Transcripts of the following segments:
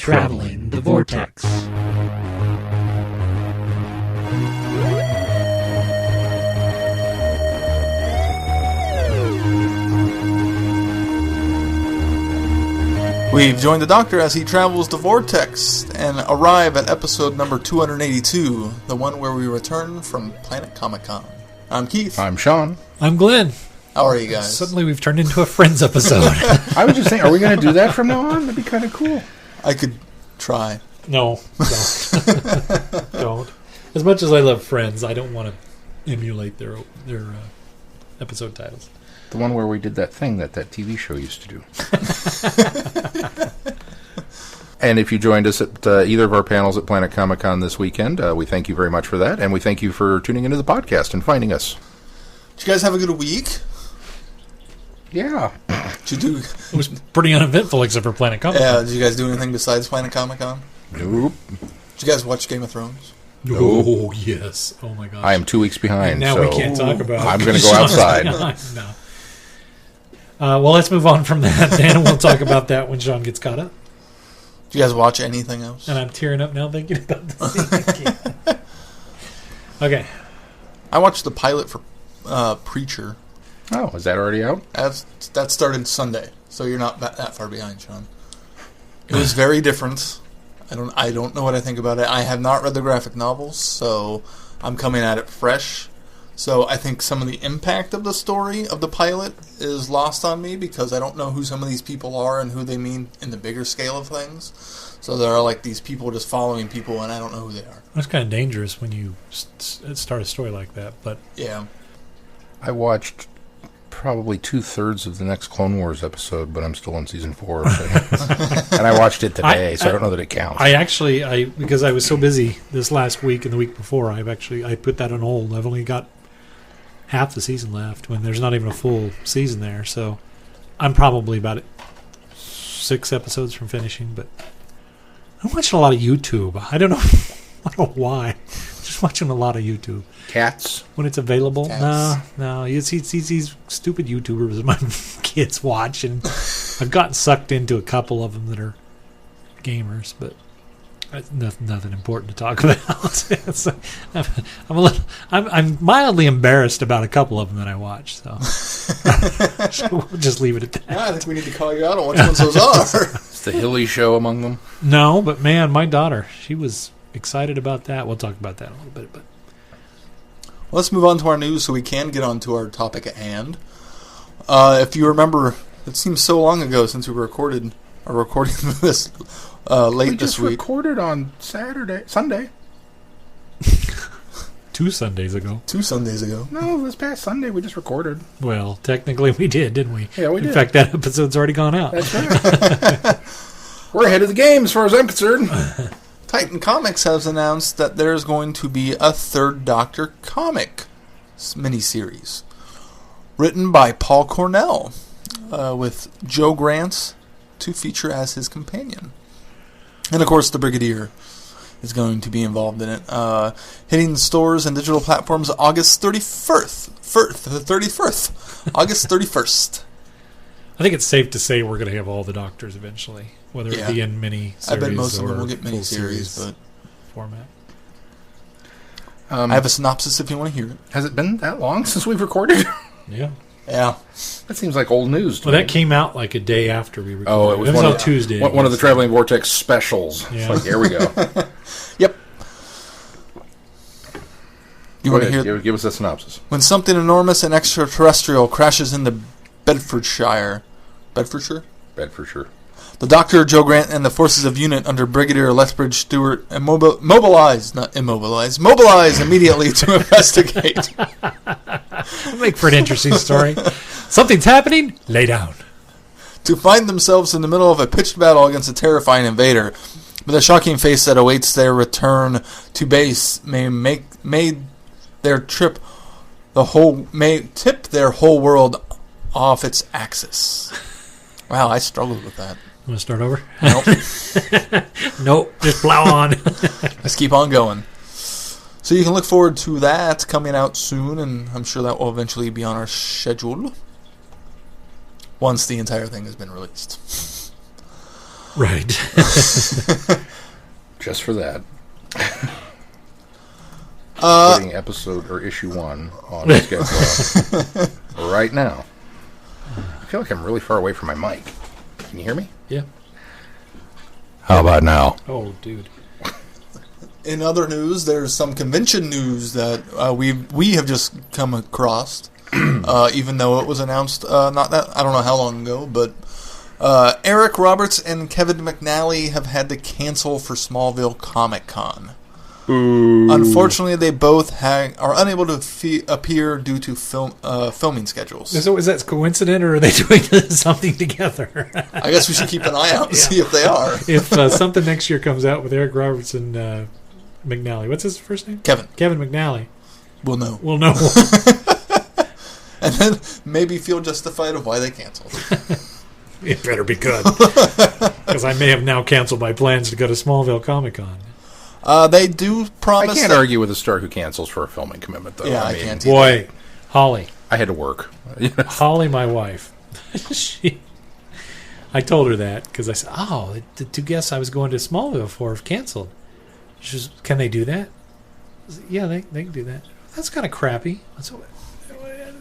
Traveling the Vortex. We've joined the Doctor as he travels the Vortex and arrive at episode number 282, the one where we return from Planet Comic-Con. I'm Keith. I'm Sean. I'm Glenn. How are you guys? Suddenly we've turned into a Friends episode. I was just saying, are we going to do that from now on? That'd be kind of cool. I could try. No, don't. Don't. As much as I love Friends, I don't want to emulate their episode titles. The one where we did that thing that TV show used to do. And if you joined us at either of our panels at Planet Comic-Con this weekend, we thank you very much for that, and we thank you for tuning into the podcast and finding us. Did you guys have a good week? Yeah. Did you do? It was pretty uneventful except for Planet Comic-Con. Yeah. Did you guys do anything besides Planet Comic-Con? Nope. Did you guys watch Game of Thrones? Oh, yes. Oh, my gosh. I am 2 weeks behind, and now so we can't talk about it. I'm going to go outside. No. Well, let's move on from that, Dan, and we'll talk about that when Sean gets caught up. Did you guys watch anything else? And I'm tearing up now thinking about the scene again. Okay. I watched the pilot for Preacher. Oh, is that already out? That started Sunday, so you're not that far behind, Sean. It was very different. I don't know what I think about it. I have not read the graphic novels, so I'm coming at it fresh. So I think some of the impact of the story of the pilot is lost on me because I don't know who some of these people are and who they mean in the bigger scale of things. So there are like these people just following people, and I don't know who they are. That's kind of dangerous when you start a story like that, but yeah. I watched probably 2/3 of the next Clone Wars episode, but I'm still on season 4. So. And I watched it today, so I don't know that it counts. Because I was so busy this last week and the week before, I put that on hold. I've only got half the season left when there's not even a full season there, so I'm probably about 6 episodes from finishing, but I'm watching a lot of YouTube. I don't know why. Just watching a lot of YouTube. Cats? When it's available? Cats. No. You see these stupid YouTubers my kids watch, and I've gotten sucked into a couple of them that are gamers, but nothing important to talk about. So I'm mildly embarrassed about a couple of them that I watch, so we'll just leave it at that. Yeah, I think we need to call you out on which ones those are. Is the Hilly Show among them? No, but man, my daughter, she was excited about that. We'll talk about that in a little bit, but let's move on to our news so we can get on to our topic at hand. If you remember, it seems so long ago since we recording this late this week. We just recorded on Sunday. 2 Sundays ago. 2 Sundays ago. No, this past Sunday we just recorded. Well, technically we did, didn't we? Yeah, we did. In fact, that episode's already gone out. That's right. We're ahead of the game as far as I'm concerned. Titan Comics has announced that there's going to be a third Doctor comic miniseries written by Paul Cornell with Joe Grant to feature as his companion. And, of course, the Brigadier is going to be involved in it. Hitting stores and digital platforms August 31st. August 31st. I think it's safe to say we're going to have all the Doctors eventually, whether it be in mini-series I bet most of them will or get full mini-series, series format. I have a synopsis if you want to hear it. Has it been that long since we've recorded? Yeah. Yeah. That seems like old news to me. That came out like a day after we recorded. Oh, it was on Tuesday. One of the Traveling Vortex specials. Yeah. It's like, here we go. Yep. You want to Go hear? ahead, give us a synopsis. When something enormous and extraterrestrial crashes into Bedfordshire. Bedfordshire? Bedfordshire. The Doctor, Joe Grant, and the forces of UNIT under Brigadier Lethbridge Stewart mobilize immediately to investigate. Make for an interesting story. Something's happening? Lay down. To find themselves in the middle of a pitched battle against a terrifying invader. But the shocking face that awaits their return to base may tip their whole world off its axis. Wow, I struggled with that. You want to start over? Nope. Nope. Just plow on. Let's keep on going. So you can look forward to that coming out soon, and I'm sure that will eventually be on our schedule once the entire thing has been released. Right. Just for that. Putting episode or issue 1 on the schedule right now. I feel like I'm really far away from my mic. Can you hear me? Yeah. How about now? Oh, dude. In other news, there's some convention news that we have just come across, even though it was announced not that I don't know how long ago, but Eric Roberts and Kevin McNally have had to cancel for Smallville Comic Con. Ooh. Unfortunately, they both are unable to appear due to filming schedules. So is that coincident, or are they doing something together? I guess we should keep an eye out and see if they are. If something next year comes out with Eric Roberts and McNally, what's his first name? Kevin McNally. We'll know. And then maybe feel justified of why they canceled. It better be good. Because I may have now canceled my plans to go to Smallville Comic Con. They do promise. I can't argue with a star who cancels for a filming commitment, though. Yeah, I mean, can't. Boy, Holly. I had to work. Holly, my wife. I told her that because I said, the 2 guests I was going to Smallville for have canceled. She says, can they do that? I said, yeah, they can do that. That's kind of crappy.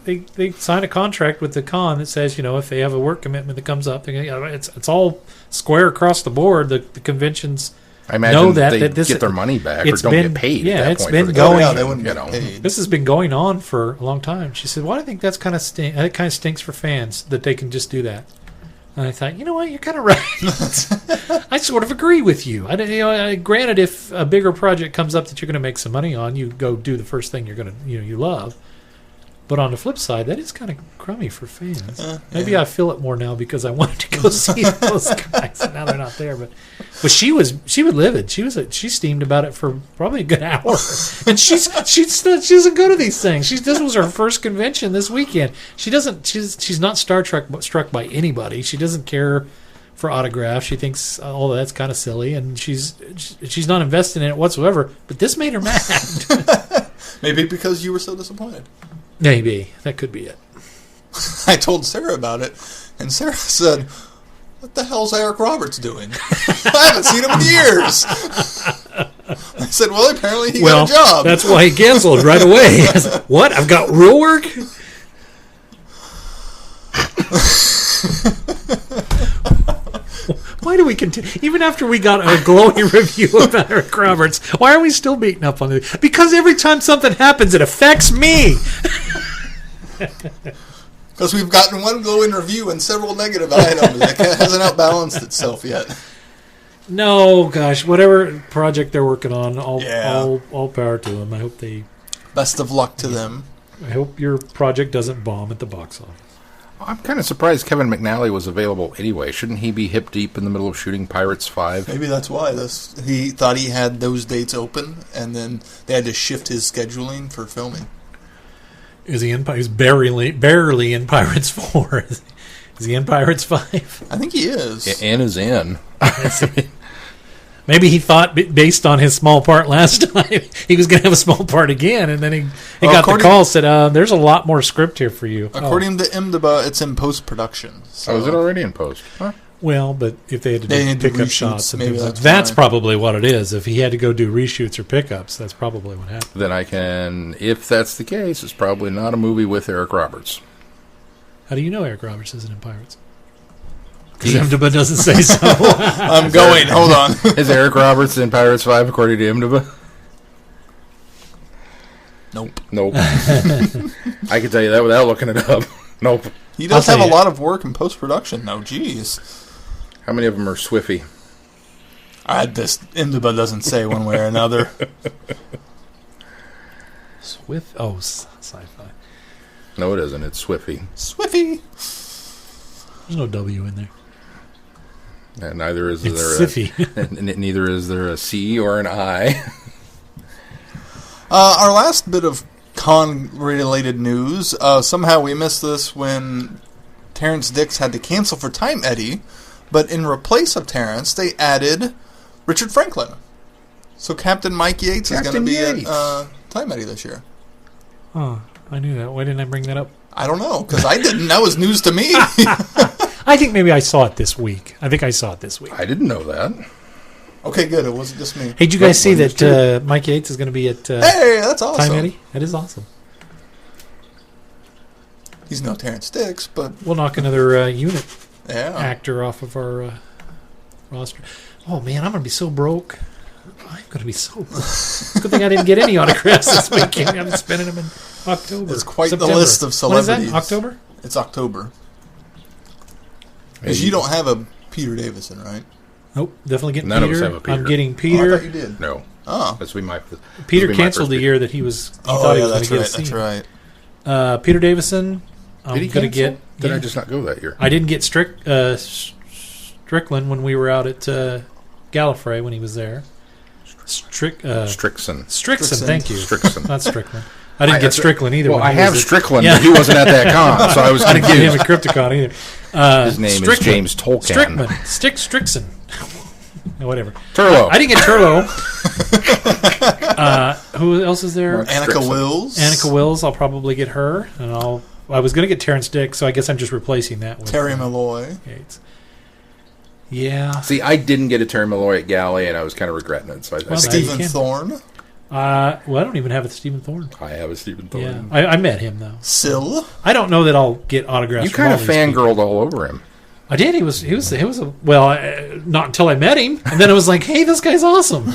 They sign a contract with the con that says, if they have a work commitment that comes up, it's all square across the board. The conventions I imagine know that this, get their money back or don't get paid. Yeah, at that it's point been for going. They wouldn't get paid. This has been going on for a long time. She said, "Well, I think that's kind of it kind of stinks for fans that they can just do that." And I thought, you know what, you're kind of right. I sort of agree with you. Granted, if a bigger project comes up that you're going to make some money on, you go do the first thing you're going to you love. But on the flip side, that is kind of crummy for fans. Maybe I feel it more now because I wanted to go see those guys. And now they're not there, but she was livid. She steamed about it for probably a good hour, and she doesn't go to these things. This was her first convention this weekend. She's not struck by anybody. She doesn't care for autographs. She thinks that's kind of silly, and she's not invested in it whatsoever. But this made her mad. Maybe because you were so disappointed. Maybe. That could be it. I told Sarah about it, and Sarah said, "What the hell's Eric Roberts doing? I haven't seen him in years." I said, "Well, apparently he got a job." That's why he canceled right away. I said, what? I've got real work? Why do we continue? Even after we got a glowing review about Eric Roberts, why are we still beating up on it? Because every time something happens, it affects me. Because we've gotten one glowing review and several negative items. It hasn't outbalanced itself yet. No, gosh, whatever project they're working on, all power to them. I hope Best of luck to them. I hope your project doesn't bomb at the box office. I'm kind of surprised Kevin McNally was available anyway. Shouldn't he be hip deep in the middle of shooting Pirates 5? Maybe that's why. He thought he had those dates open, and then they had to shift his scheduling for filming. Is he in? He's barely in Pirates 4. Is he in Pirates 5? I think he is. And is in. Maybe he thought, based on his small part last time, he was going to have a small part again, and then he got the call, said, there's a lot more script here for you. According to IMDb, it's in post-production. So. Oh, is it already in post? Huh? Well, but if they had to do pickup shots, and maybe that's probably what it is. If he had to go do reshoots or pickups, that's probably what happened. Then if that's the case, it's probably not a movie with Eric Roberts. How do you know Eric Roberts isn't in Pirates? Because IMDb doesn't say so. I'm going. Hold on. Is Eric Roberts in Pirates 5 according to IMDb? Nope. I can tell you that without looking it up. Nope. He does have a lot of work in post-production, though. Jeez. How many of them are Swiffy? This IMDb doesn't say one way or another. Sci-fi. No, it isn't. It's Swiffy. Swiffy. There's no W in there. And neither is neither is there a C or an I. Our last bit of con-related news. Somehow we missed this when Terrence Dix had to cancel for Time Eddie, but in replace of Terrence, they added Richard Franklin. So Captain Mike Yates is going to be at Time Eddie this year. Oh, I knew that. Why didn't I bring that up? I don't know, because I didn't. That was news to me. I think maybe I saw it this week. I didn't know that. Okay, good. It wasn't just me. Hey, did you guys see that Mike Yates is going to be at hey, that's awesome. Time Eddie? That is awesome. He's no Terrence Dicks, but... We'll knock another unit Yeah. actor off of our roster. Oh, man, I'm going to be so broke. I'm going to be so broke. It's a good thing I didn't get any autographs this weekend. I'm spending them in October. It's quite September. the list of celebrities. When is that? October? It's October. Because you don't have a Peter Davison, right? Nope, definitely getting None Peter. of us have a Peter. I'm getting Oh, I Peter. thought you did. No. Oh. That's be my. Peter this will be my canceled first the pick. year that he was. He Oh, thought he yeah, was that's going right. to get a That's seat. right. Peter Davison. I'm Did he going to cancel? get. Did yeah. I just not go that year? I didn't get Strickland when we were out at Gallifrey when he was there. Strickson. Strickson, thank you. Strickson. Not Strickland. I didn't get Strickland either. Well, when I he have was at- Strickland, Yeah. but he wasn't at that con, so I was I didn't get him at confused. Crypticon either. His name is Strickland. James Tolkien. Strickson. Whatever. Turlo. I didn't get Turlo. Who else is there? Mark Annika Strickson. Wills. Annika Wills. I'll probably get her, and I was going to get Terrence Dick, so I guess I'm just replacing that with Terry Malloy. Yates. Yeah. See, I didn't get a Terry Malloy at Galley, and I was kind of regretting it. So I Well, think Stephen can. Thorne. Well, I don't even have a Stephen Thorne. I have a Stephen Thorne. Yeah, I met him though. Sill. I don't know that I'll get autographs. You from kind all of these people. fangirled all over him. I did. He was not until I met him, and then it was like, hey, this guy's awesome.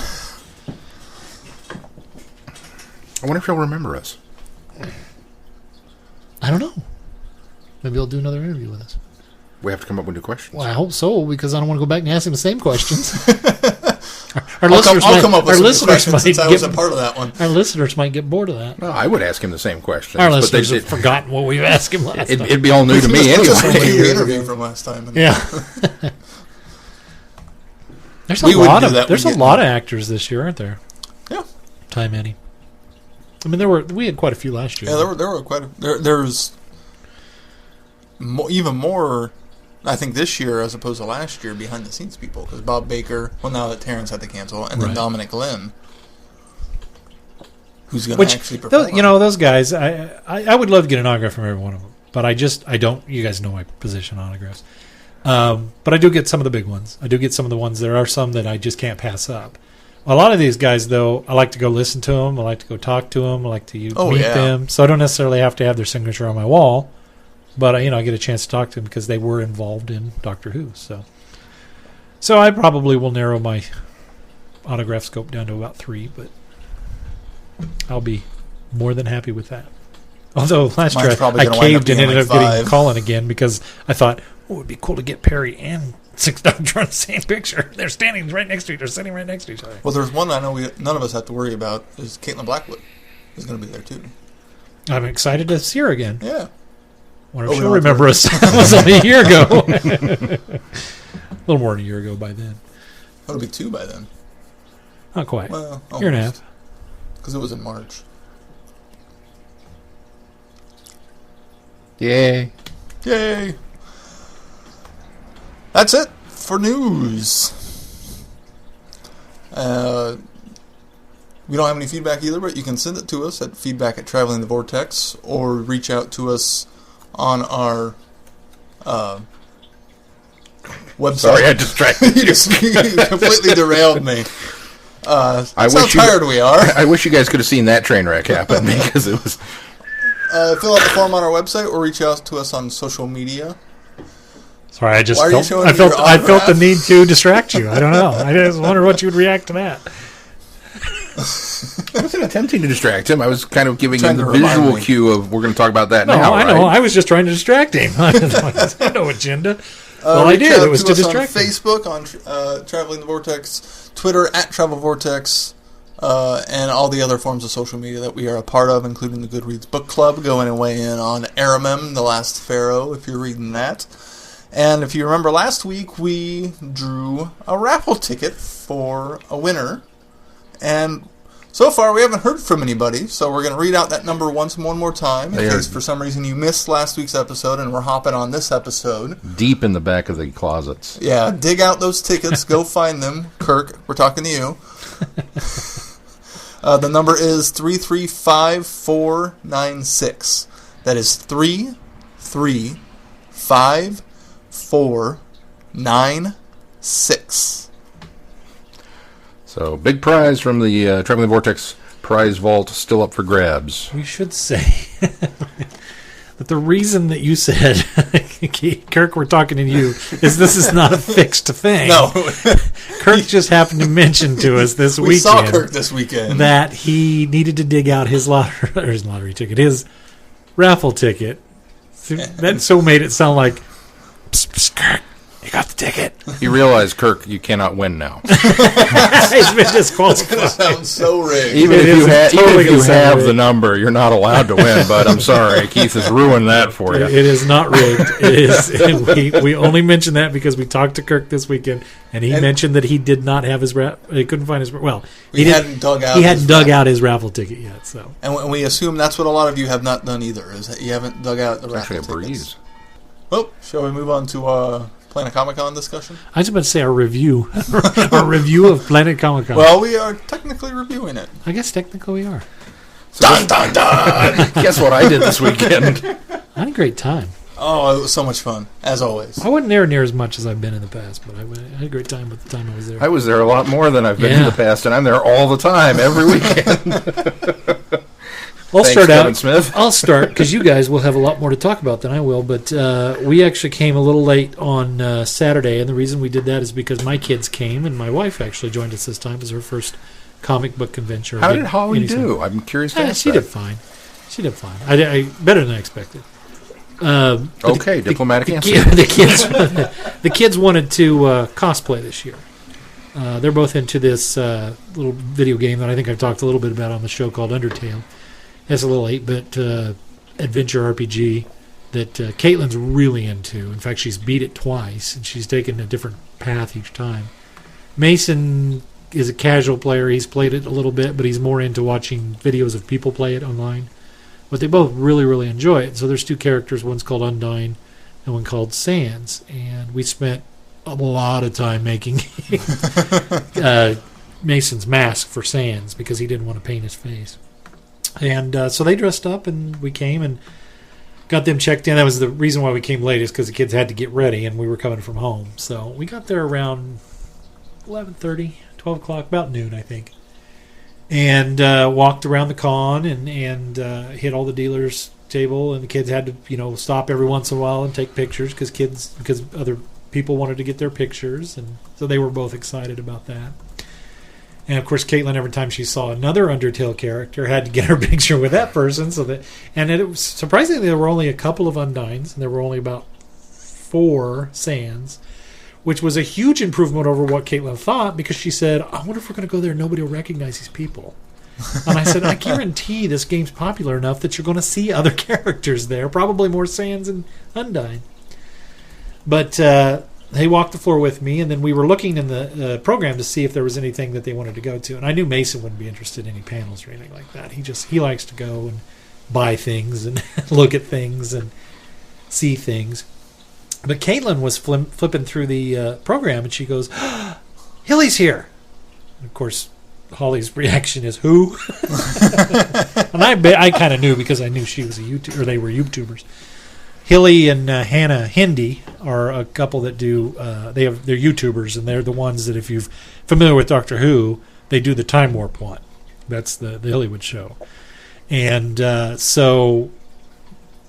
I wonder if he'll remember us. I don't know. Maybe he'll do another interview with us. We have to come up with new questions. Well, I hope so, because I don't want to go back and ask him the same questions. Our I'll come up with some questions since I was a get, part of that one. our listeners might get bored of that. No, I would ask him the same questions. Our but listeners have forgotten what we've asked him last time. it'd be all new to me Just anyway. a interview from last time. Yeah. There's a We wouldn't lot do of that. there's We'd a get- lot of actors this year, aren't there? Yeah. Time Eddie. I mean, we had quite a few last year. Yeah, there were quite there's even more, I think, this year as opposed to last year behind the scenes people, because Bob Baker, well, now that Terrence had to cancel, and then Right. Dominic Lynn, who's going to Which actually perform. those guys, I would love to get an autograph from every one of them, but I don't. You guys know my position on autographs, but I do get some of the big ones. I do get some of the ones. There are some that I just can't pass up. A lot of these guys, though, I like to go listen to them. I like to go talk to them. I like to meet them. So I don't necessarily have to have their signature on my wall, but I get a chance to talk to them because they were involved in Doctor Who. So I probably will narrow my autograph scope down to about 3, but I'll be more than happy with that. Although last Mine's year probably I gonna wind up caved and being ended like up getting 5. Colin again because I thought, it would be cool to get Perry and Six Doctor on the same picture. They're standing right next to each other. They're sitting right next to each other. Well, there's one I know none of us have to worry about, is Caitlin Blackwood is going to be there, too. I'm excited to see her again. Yeah. Wonder Oh, if we she'll don't have to remember us. That was only a year ago. A little more than a year ago by then. That'll be 2 by then. Not quite. Well, Year and a half. Because it was in March. Yay. Yay! That's it for news. We don't have any feedback either, but you can send it to us at feedback@travelingthevortex, or reach out to us on our website. Sorry, I distracted you you. just completely derailed me. That's how wish you- tired we are. I wish you guys could have seen that train wreck happen because it was. Fill out the form on our website or reach out to us on social media. Sorry, I just Why are you felt, showing I me felt your I felt the autograph? need to distract you. I don't know. I just wondered what you would react to that. I wasn't attempting to distract him. I was kind of giving him Trying the to remind visual me. cue of we're going to talk about that No, now. I know. Right? I was just trying to distract him. I had no agenda. Well, I Reach did. out It was to us distract on him. Facebook, on Traveling the Vortex, Twitter @TravelVortex, and all the other forms of social media that we are a part of, including the Goodreads Book Club. Go in and weigh in on Aramem, The Last Pharaoh, if you're reading that. And if you remember last week, we drew a raffle ticket for a winner. And so far, we haven't heard from anybody, so we're going to read out that number one more time in case for some reason you missed last week's episode and we're hopping on this episode. Deep in the back of the closets. Yeah, dig out those tickets. Go find them. Kirk, we're talking to you. The number is 335496. That is 335496. 496. So, big prize from the Traveling Vortex prize vault still up for grabs. We should say that the reason that you said, Kirk, we're talking to you, is this is not a fixed thing. No. Kirk just happened to mention to us this weekend. We saw Kirk this weekend. That he needed to dig out his lottery ticket, his raffle ticket. That so made it sound like, psst, psst, Kirk, you got the ticket. You realize, Kirk, you cannot win now. He's been disqualified. It's going to sound so rigged. Even if you totally have the number, you're not allowed to win. But I'm sorry, Keith has ruined that for you. It is not rigged. It is. We only mentioned that because we talked to Kirk this weekend, and he mentioned that he did not have his he couldn't find his. Well, he hadn't dug out. He hadn't dug out his raffle ticket yet. So, and we assume that's what a lot of you have not done either. Is that you haven't dug out the raffle tickets. Actually, a breeze. Well, shall we move on to Planet Comic-Con discussion? I was about to say our review of Planet Comic-Con. Well, we are technically reviewing it. I guess technically we are. So dun, dun, dun. Guess what I did this weekend? I had a great time. Oh, it was so much fun, as always. I wasn't there near as much as I've been in the past, but I had a great time with the time I was there. I was there a lot more than I've been in the past, and I'm there all the time, every weekend. I'll start because you guys will have a lot more to talk about than I will. But we actually came a little late on Saturday, and the reason we did that is because my kids came, and my wife actually joined us this time. It was her first comic book convention. How did Holly do? I'm curious to ask she did fine. She did fine. I better than I expected. Okay, diplomatic answer. The kids wanted to cosplay this year. They're both into this little video game that I think I've talked a little bit about on the show called Undertale. It's a little 8-bit adventure RPG that Caitlin's really into. In fact, she's beat it twice, and she's taken a different path each time. Mason is a casual player. He's played it a little bit, but he's more into watching videos of people play it online. But they both really, really enjoy it. So there's two characters. One's called Undyne and one called Sans. And we spent a lot of time making Mason's mask for Sans because he didn't want to paint his face. And so they dressed up, and we came and got them checked in. That was the reason why we came late, is because the kids had to get ready, and we were coming from home. So we got there around 11:30, 12 o'clock, about noon, I think. And walked around the con and hit all the dealers' table, and the kids had to stop every once in a while and take pictures because other people wanted to get their pictures, and so they were both excited about that. And of course, Caitlin, every time she saw another Undertale character, had to get her picture with that person. And it was surprisingly, there were only a couple of Undynes, and there were only about 4 Sans, which was a huge improvement over what Caitlin thought, because she said, "I wonder if we're going to go there and nobody will recognize these people." And I said, "I guarantee this game's popular enough that you're going to see other characters there, probably more Sans and Undyne." But they walked the floor with me, and then we were looking in the program to see if there was anything that they wanted to go to. And I knew Mason wouldn't be interested in any panels or anything like that. He likes to go and buy things and look at things and see things. But Caitlin was flipping through the program, and she goes, "Hilly's here." And of course, Holly's reaction is, "Who?" And I kind of knew because I knew she was a YouTuber, or they were YouTubers. Hilly and Hannah Hindi are a couple that do. They're YouTubers, and they're the ones that, if you're familiar with Doctor Who, they do the Time Warp one. That's the Hollywood show, and so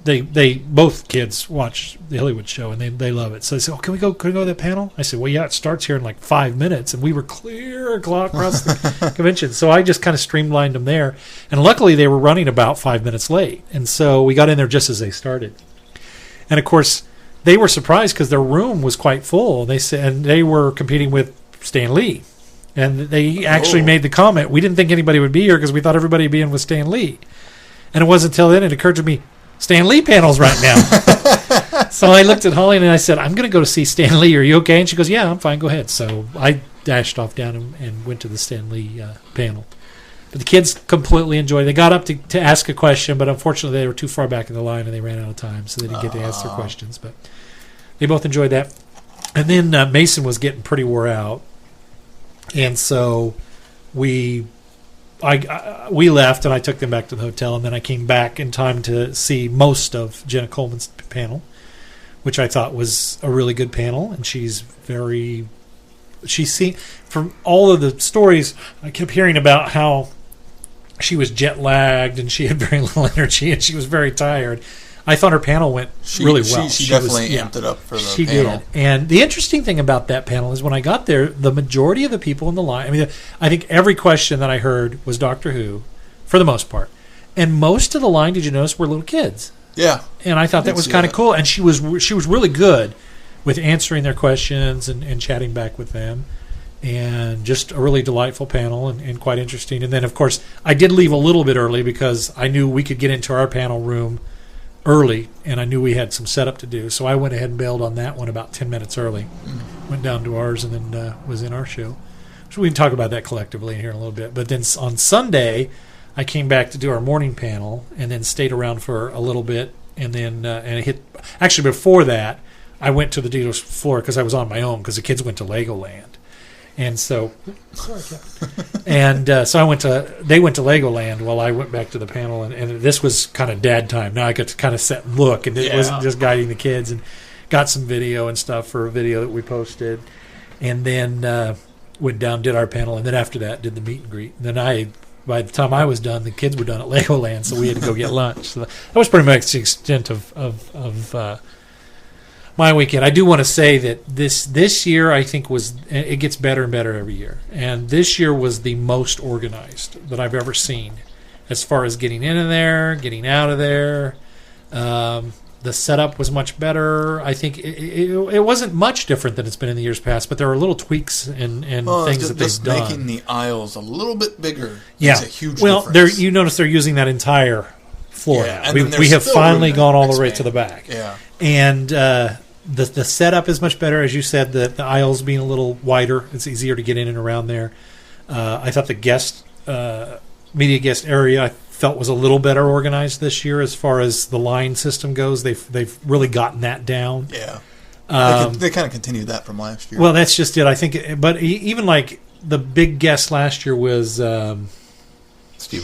they both kids watch the Hollywood show, and they love it. So they said, "Oh, can we go to that panel?" I said, "Well, yeah, it starts here in like 5 minutes," and we were clear across the convention. So I just kind of streamlined them there, and luckily they were running about 5 minutes late, and so we got in there just as they started. And of course, they were surprised because their room was quite full. They said, and they were competing with Stan Lee, and they actually made the comment, "We didn't think anybody would be here because we thought everybody would be in with Stan Lee." And it wasn't until then it occurred to me, Stan Lee panels right now. So I looked at Holly and I said, "I'm going to go to see Stan Lee. Are you okay?" And she goes, "Yeah, I'm fine. Go ahead." So I dashed off down and went to the Stan Lee panel. But the kids completely enjoyed it. They got up to ask a question, but unfortunately they were too far back in the line and they ran out of time, so they didn't get to ask their questions. But they both enjoyed that. And then Mason was getting pretty wore out, and so we left and I took them back to the hotel, and then I came back in time to see most of Jenna Coleman's panel, which I thought was a really good panel. And she's seen from all of the stories I kept hearing about how she was jet lagged and she had very little energy and she was very tired. I thought her panel went really well. She definitely amped it up for the panel. She did. And the interesting thing about that panel is when I got there, the majority of the people in the line, I mean, I think every question that I heard was Doctor Who, for the most part. And most of the line, did you notice, were little kids. Yeah. And I thought that was kind of cool. And she was really good with answering their questions and chatting back with them. And just a really delightful panel and quite interesting. And then, of course, I did leave a little bit early because I knew we could get into our panel room early, and I knew we had some setup to do. So I went ahead and bailed on that one about 10 minutes early. Went down to ours and then was in our show. So we can talk about that collectively here in a little bit. But then on Sunday, I came back to do our morning panel and then stayed around for a little bit. And then actually before that, I went to the dealer's floor because I was on my own because the kids went to Legoland. And so, sorry, and so they went to Legoland while I went back to the panel, and this was kind of dad time. Now I got to kind of sit and look, and it wasn't just guiding the kids, and got some video and stuff for a video that we posted, and then went down, did our panel, and then after that did the meet and greet. And then by the time I was done, the kids were done at Legoland, so we had to go get lunch. So that was pretty much the extent of my weekend. I do want to say that this year I think it gets better and better every year, and this year was the most organized that I've ever seen as far as getting in there, getting out of there. The setup was much better. I think it wasn't much different than it's been in the years past, but there are little tweaks and things that they've done. Just making the aisles a little bit bigger makes a huge difference. Well, you notice they're using that entire floor now. We have finally gone all the way to the back. Yeah. And the setup is much better, as you said. The aisles being a little wider, it's easier to get in and around there. I thought the media guest area I felt was a little better organized this year as far as the line system goes. They've really gotten that down. Yeah, they kind of continued that from last year. Well, that's just it. I think, but even like the big guest last year was Stephen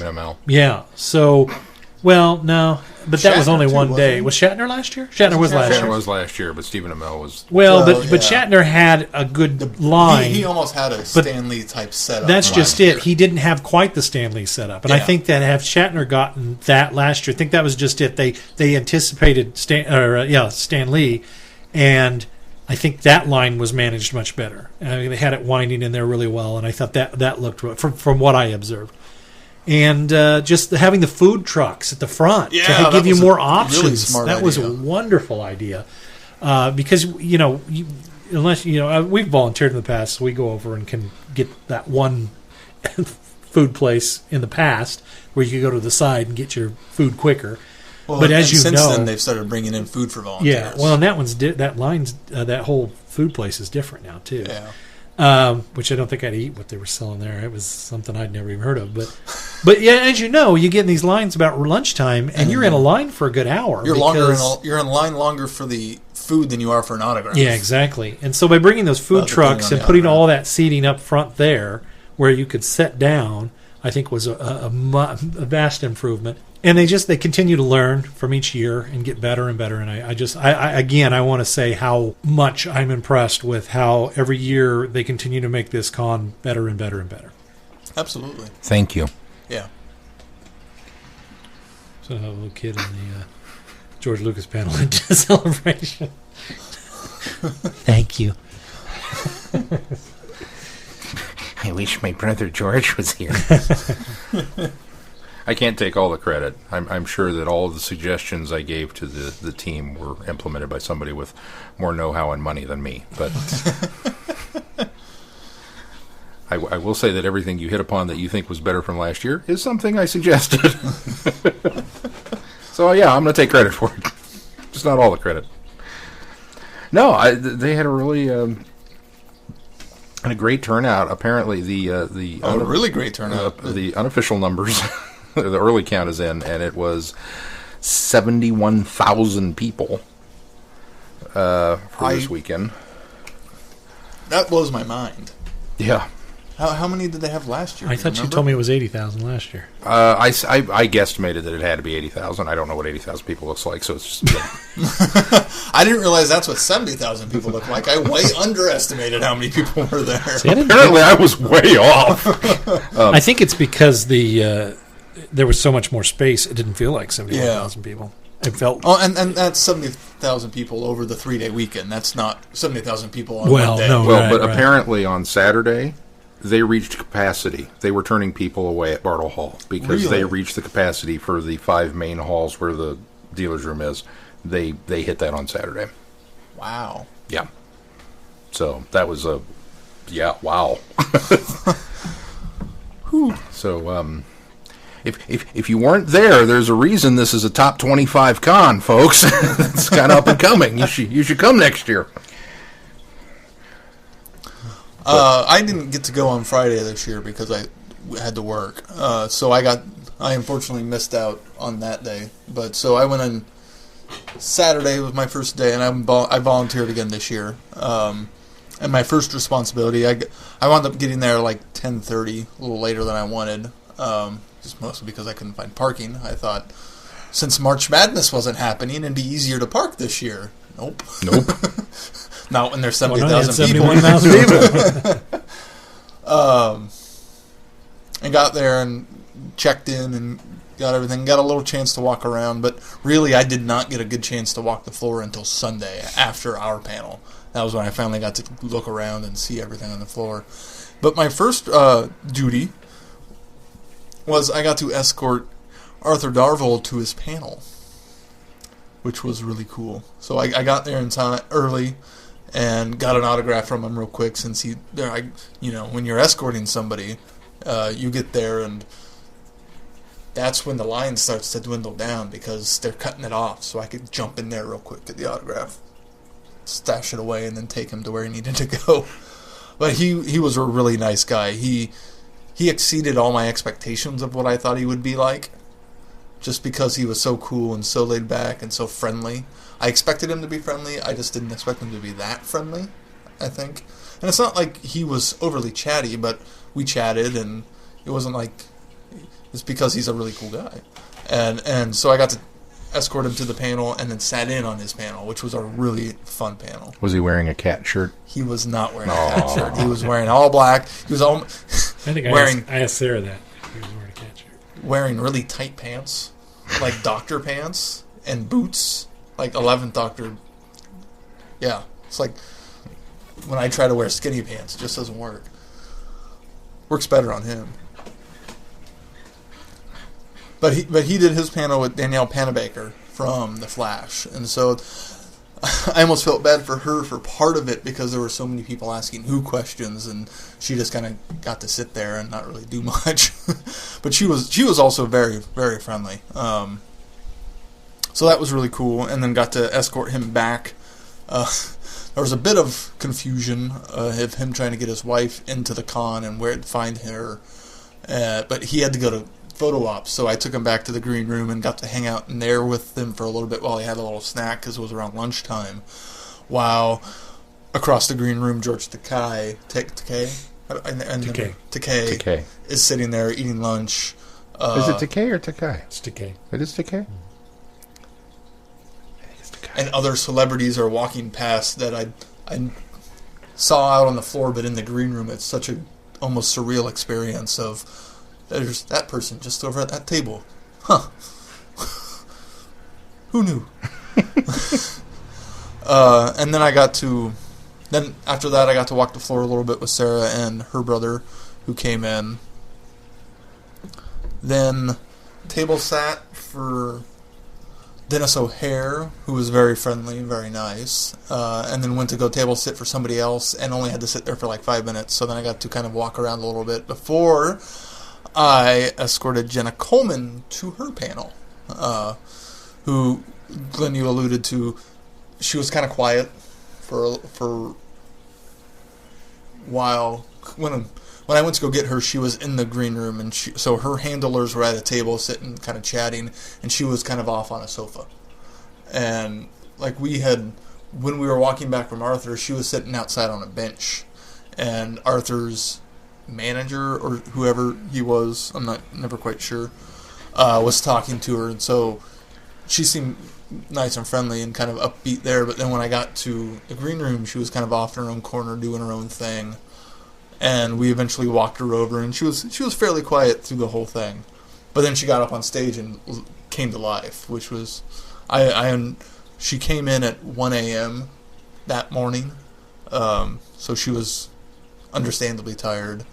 Amell. Yeah, so. Well, no, but that was only one day. Was Shatner last year? Shatner was last year, but Stephen Amell was... Well, but Shatner had a good line. He almost had a Stan Lee type setup. That's just it. He didn't have quite the Stan Lee setup. And I think that have Shatner gotten that last year, I think that was just it. They anticipated Stan Lee, and I think that line was managed much better. They had it winding in there really well, and I thought that looked, from what I observed. And just having the food trucks at the front to give you more options. Really smart idea. Was a wonderful idea. Because, unless, we've volunteered in the past, so we go over and can get that one food place in the past where you can go to the side and get your food quicker. Well, but as you know, since then they've started bringing in food for volunteers. Yeah, well, and that whole food place is different now, too. Yeah. Which I don't think I'd eat what they were selling there. It was something I'd never even heard of. But yeah, as you know, you get in these lines about lunchtime, and you're in a line for a good hour. You're in line longer for the food than you are for an autograph. Yeah, exactly. And so by bringing those food trucks and putting all that seating up front there, where you could sit down, I think was a vast improvement. And they continue to learn from each year and get better and better. And I want to say how much I'm impressed with how every year they continue to make this con better and better and better. Absolutely. Thank you. Yeah. So a little kid in the George Lucas panel at celebration. Thank you. I wish my brother George was here. I can't take all the credit. I'm sure that all of the suggestions I gave to the team were implemented by somebody with more know-how and money than me. But I will say that everything you hit upon that you think was better from last year is something I suggested. So, yeah, I'm going to take credit for it. Just not all the credit. No, they had a really... and a great turnout. Apparently, a really great turnout. The unofficial numbers... The early count is in, and it was 71,000 people for this weekend. That blows my mind. Yeah. How many did they have last year? I thought you told me it was 80,000 last year. I guesstimated that it had to be 80,000. I don't know what 80,000 people looks like, so it's just... I didn't realize that's what 70,000 people look like. I way underestimated how many people were there. See, apparently, I was way off. I think it's because there was so much more space. It didn't feel like 71,000 people. It felt... Oh, and that's 70,000 people over the 3-day weekend. That's not 70,000 people on one day. But apparently on Saturday... they reached capacity. They were turning people away at Bartle Hall because they reached the capacity for the 5 main halls where the dealer's room is. They hit that on Saturday. Wow. Yeah. So that was wow. So if you weren't there, there's a reason this is a top 25 con, folks. It's kind of up and coming. You should come next year. I didn't get to go on Friday this year because I had to work. So I unfortunately missed out on that day. But so I went on Saturday was my first day, and I volunteered again this year. And my first responsibility, I wound up getting there like 10:30, a little later than I wanted. Just mostly because I couldn't find parking. I thought, since March Madness wasn't happening, it'd be easier to park this year. Nope. Not when there's 70,000 people. And got there and checked in and got everything. Got a little chance to walk around, but really I did not get a good chance to walk the floor until Sunday after our panel. That was when I finally got to look around and see everything on the floor. But my first duty was I got to escort Arthur Darvold to his panel, which was really cool. So I got there in time early and got an autograph from him real quick, since when you're escorting somebody, you get there and that's when the line starts to dwindle down because they're cutting it off. So I could jump in there real quick, get the autograph, stash it away, and then take him to where he needed to go. But he was a really nice guy. He exceeded all my expectations of what I thought he would be like, just because he was so cool and so laid back and so friendly. I expected him to be friendly. I just didn't expect him to be that friendly, I think. And it's not like he was overly chatty, but we chatted, and it wasn't like... It's because he's a really cool guy. And so I got to escort him to the panel and then sat in on his panel, which was a really fun panel. Was he wearing a cat shirt? He was not wearing a cat shirt. He was wearing all black. He was all... I asked Sarah that. He was wearing a cat shirt. Wearing really tight pants, like doctor pants, and boots, like 11th Doctor. Yeah, it's like when I try to wear skinny pants, it just doesn't work. Works better on him. But he did his panel with Danielle Panabaker from The Flash, and so I almost felt bad for her for part of it because there were so many people asking who questions, and she just kind of got to sit there and not really do much. But she was also very, very friendly. So that was really cool, and then got to escort him back. There was a bit of confusion of him trying to get his wife into the con and where to find her, but he had to go to photo ops, so I took him back to the green room and got to hang out in there with them for a little bit while he had a little snack because it was around lunchtime. While across the green room, George Takei is sitting there eating lunch. Is it Takei or Takai? It's Takei. It is Takei? And other celebrities are walking past that I saw out on the floor, but in the green room, it's such a almost surreal experience of... There's that person just over at that table. Huh. Who knew? And then after that, I got to walk the floor a little bit with Sarah and her brother, who came in. Then table sat for Dennis O'Hare, who was very friendly, very nice, and then went to go table sit for somebody else and only had to sit there for like 5 minutes. So then I got to kind of walk around a little bit before I escorted Jenna Coleman to her panel, who, Glenn, you alluded to, she was kind of quiet for a while. When I went to go get her, she was in the green room, and so her handlers were at a table sitting kind of chatting, and she was kind of off on a sofa. And like when we were walking back from Arthur, she was sitting outside on a bench, and Arthur's manager or whoever he was, I'm never quite sure, was talking to her, and so she seemed nice and friendly and kind of upbeat there. But then when I got to the green room, she was kind of off in her own corner doing her own thing, and we eventually walked her over, and she was fairly quiet through the whole thing. But then she got up on stage and came to life, which was she came in at 1 a.m. that morning, so she was understandably tired.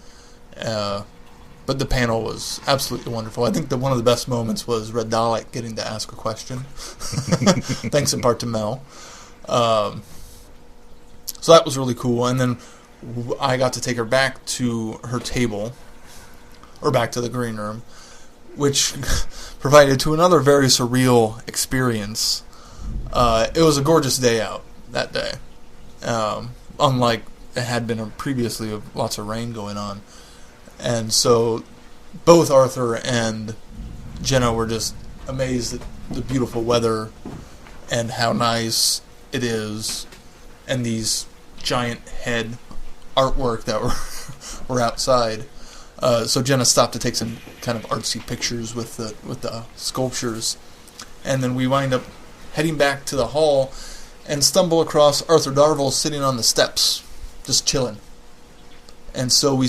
But the panel was absolutely wonderful. I think that one of the best moments was Red Dalek getting to ask a question, thanks in part to Mel. So that was really cool. And then I got to take her back to her table, or back to the green room, which provided to another very surreal experience. It was a gorgeous day out that day, unlike it had been previously with lots of rain going on. And so both Arthur and Jenna were just amazed at the beautiful weather and how nice it is, and these giant head artwork that were outside. So Jenna stopped to take some kind of artsy pictures with the sculptures, and then we wind up heading back to the hall and stumble across Arthur Darvill sitting on the steps, just chilling. And so we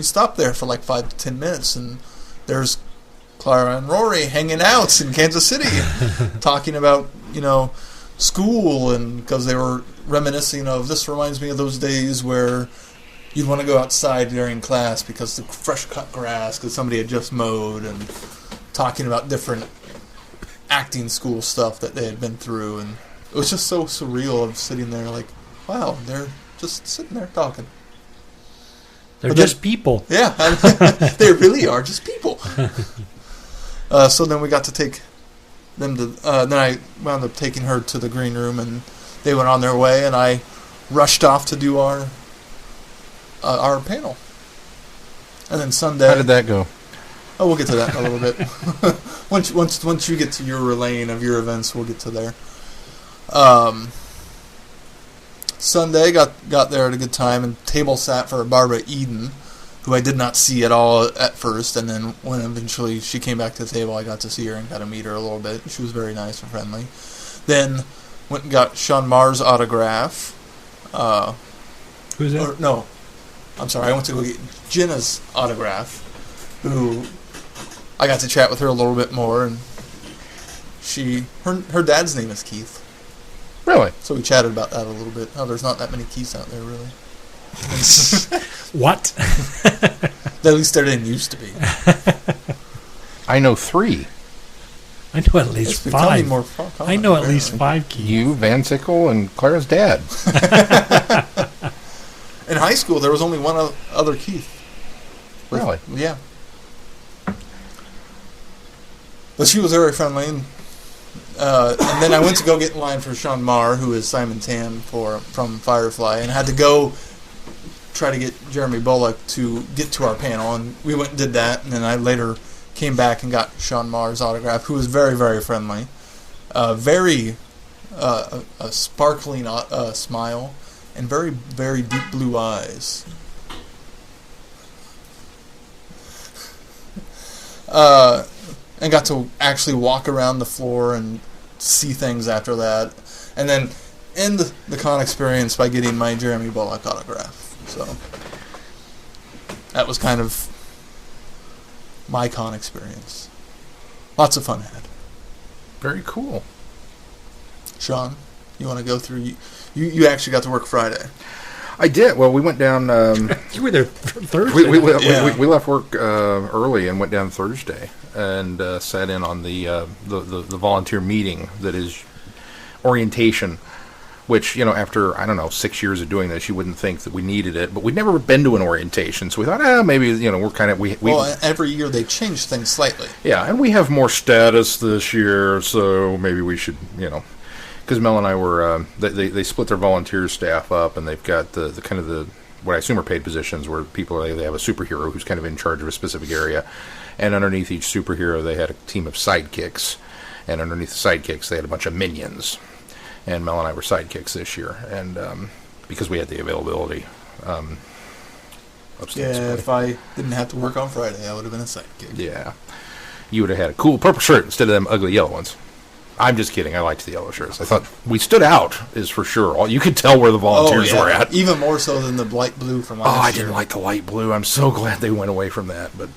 stopped there for like 5 to 10 minutes, and there's Clara and Rory hanging out in Kansas City, talking about, school, and because they were reminiscing of, this reminds me of those days where you'd want to go outside during class because the fresh cut grass because somebody had just mowed, and talking about different acting school stuff that they had been through. And it was just so surreal of sitting there like, wow, they're just sitting there talking. They're just people. Yeah, they really are just people. So then we got to take them to, then I wound up taking her to the green room, and they went on their way, and I rushed off to do our panel. And then Sunday... How did that go? Oh, we'll get to that in a little bit. Once you get to your relaying of your events, we'll get to there. Sunday, got there at a good time, and table sat for Barbara Eden, who I did not see at all at first, and then when eventually she came back to the table, I got to see her and got to meet her a little bit. She was very nice and friendly. Then went and got Sean Marr's autograph. Who's that? No, I'm sorry, I went to go get Jenna's autograph, who I got to chat with her a little bit more, and her dad's name is Keith. Really? So we chatted about that a little bit. Oh, there's not that many Keiths out there, really. What? At least there didn't used to be. I know 3. I know at least 5. More I know at least 5 Keiths. You, Van Sickle, and Clara's dad. In high school, there was only one other Keith. Really? Yeah. But she was very friendly, and then I went to go get in line for Sean Marr, who is Simon Tan from Firefly, and had to go try to get Jeremy Bullock to get to our panel, and we went and did that, and then I later came back and got Sean Marr's autograph, who was very, very friendly, a sparkling smile, and very, very deep blue eyes. And got to actually walk around the floor and see things after that, and then end the con experience by getting my Jeremy Bullock autograph. So that was kind of my con experience. Lots of fun had. Very cool. Sean, you want to go through? You actually got to work Friday. I did. Well, we went down. You were there Thursday. We left work early and went down Thursday and sat in on the volunteer meeting that is orientation. Which, after, 6 years of doing this, you wouldn't think that we needed it. But we'd never been to an orientation, so we thought, maybe, we're kind of... Well, every year they change things slightly. Yeah, and we have more status this year, so maybe we should, Because Mel and I were... They split their volunteer staff up, and they've got the kind of the... what I assume are paid positions, where people, they have a superhero who's kind of in charge of a specific area. And underneath each superhero, they had a team of sidekicks. And underneath the sidekicks, they had a bunch of minions. And Mel and I were sidekicks this year, and because we had the availability of Upstate. Yeah, if I didn't have to work on Friday, I would have been a sidekick. Yeah. You would have had a cool purple shirt instead of them ugly yellow ones. I'm just kidding. I liked the yellow shirts. I thought we stood out, is for sure. You could tell where the volunteers were at. Even more so than the light blue from last year. I didn't like the light blue. I'm so glad they went away from that. But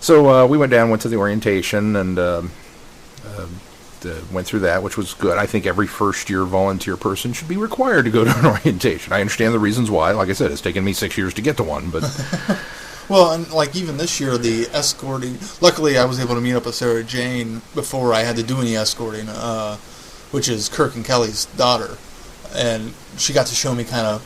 so we went to the orientation, and went through that, which was good. I think every first-year volunteer person should be required to go to an orientation. I understand the reasons why. Like I said, it's taken me 6 years to get to one, but... Well, and like even this year, the escorting... Luckily, I was able to meet up with Sarah Jane before I had to do any escorting, which is Kirk and Kelly's daughter. And she got to show me kind of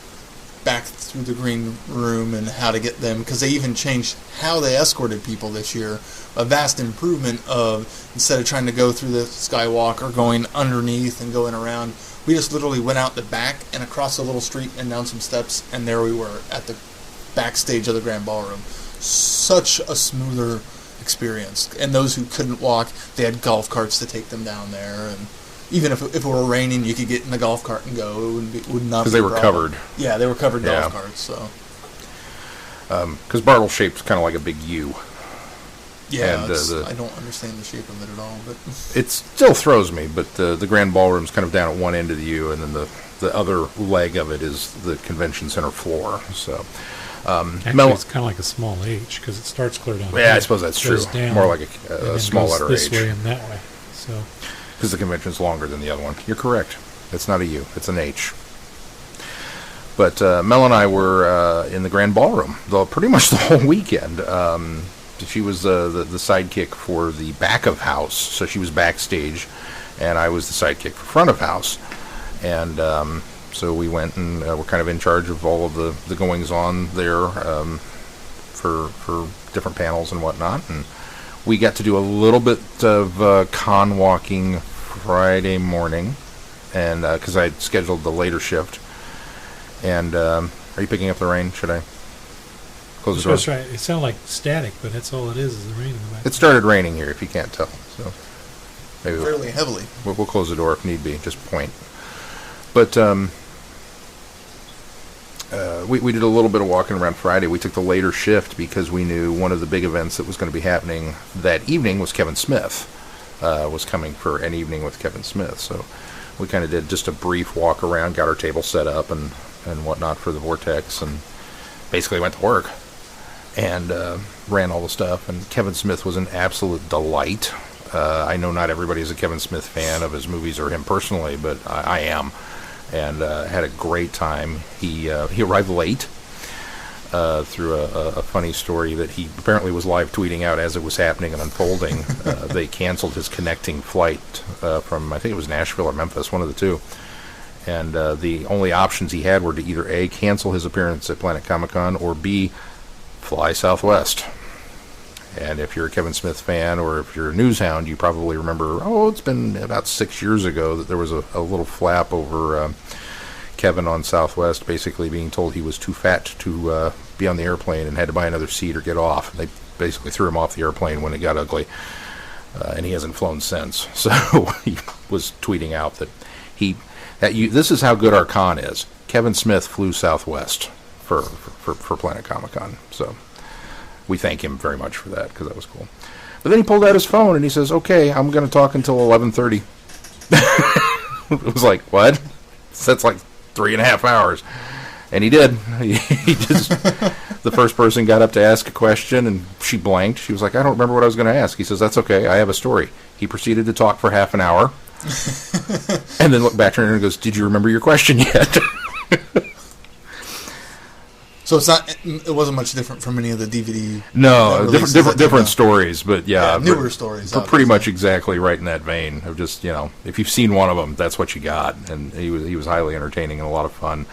back through the green room and how to get them, because they even changed how they escorted people this year. A vast improvement of, instead of trying to go through the skywalk or going underneath and going around, we just literally went out the back and across a little street and down some steps, and there we were at the backstage of the Grand Ballroom. Such a smoother experience. And those who couldn't walk, they had golf carts to take them down there. And even if it were raining, you could get in the golf cart and go. It would not be because they were covered. Yeah, they were covered golf carts. So because Bartle's shaped kind of like a big U. Yeah, and, I don't understand the shape of it at all, but it still throws me. But the Grand Ballroom's kind of down at one end of the U, and then the other leg of it is the convention center floor. So. Actually, it's kind of like a small H because it starts clear down. Yeah, I suppose that's true. More like a small letter this H. This way and that way. So, because the convention's longer than the other one. You're correct. It's not a U. It's an H. But Mel and I were in the Grand Ballroom pretty much the whole weekend. She was the sidekick for the back of house, so she was backstage, and I was the sidekick for front of house. And so we went and were kind of in charge of all of the goings-on there for different panels and whatnot. And we got to do a little bit of con walking Friday morning, and because I scheduled the later shift. And are you picking up the rain? Should I close the door? That's right. It sounded like static, but that's all it is the rain in the back. It started raining here, if you can't tell. So maybe fairly heavily. We'll close the door if need be. Just point. But we did a little bit of walking around Friday. We took the later shift because we knew one of the big events that was going to be happening that evening was Kevin Smith was coming for an evening with Kevin Smith. So we kind of did just a brief walk around, got our table set up and whatnot for the Vortex, and basically went to work and ran all the stuff. And Kevin Smith was an absolute delight. I know not everybody is a Kevin Smith fan of his movies or him personally, but I am. And had a great time. He arrived late through a funny story that he apparently was live tweeting out as it was happening and unfolding. They canceled his connecting flight from, I think it was Nashville or Memphis, one of the two. And the only options he had were to either A, cancel his appearance at Planet Comic-Con, or B, fly Southwest. And if you're a Kevin Smith fan or if you're a news hound, you probably remember, it's been about 6 years ago that there was a little flap over Kevin on Southwest basically being told he was too fat to be on the airplane and had to buy another seat or get off. They basically threw him off the airplane when it got ugly, and he hasn't flown since. So he was tweeting out that this is how good our con is. Kevin Smith flew Southwest for Planet Comic-Con. So we thank him very much for that, because that was cool. But then he pulled out his phone and he says, "Okay, I'm going to talk until 11:30." It was like, what? That's like 3.5 hours. And he did. He just, the first person got up to ask a question and she blanked. She was like, "I don't remember what I was going to ask." He says, "That's okay, I have a story." He proceeded to talk for half an hour and then looked back at her and goes, "Did you remember your question yet?" So it wasn't much different from any of the DVD. No, different stories, but newer stories. Pretty much exactly right in that vein of just, if you've seen one of them, that's what you got. And he was highly entertaining and a lot of fun.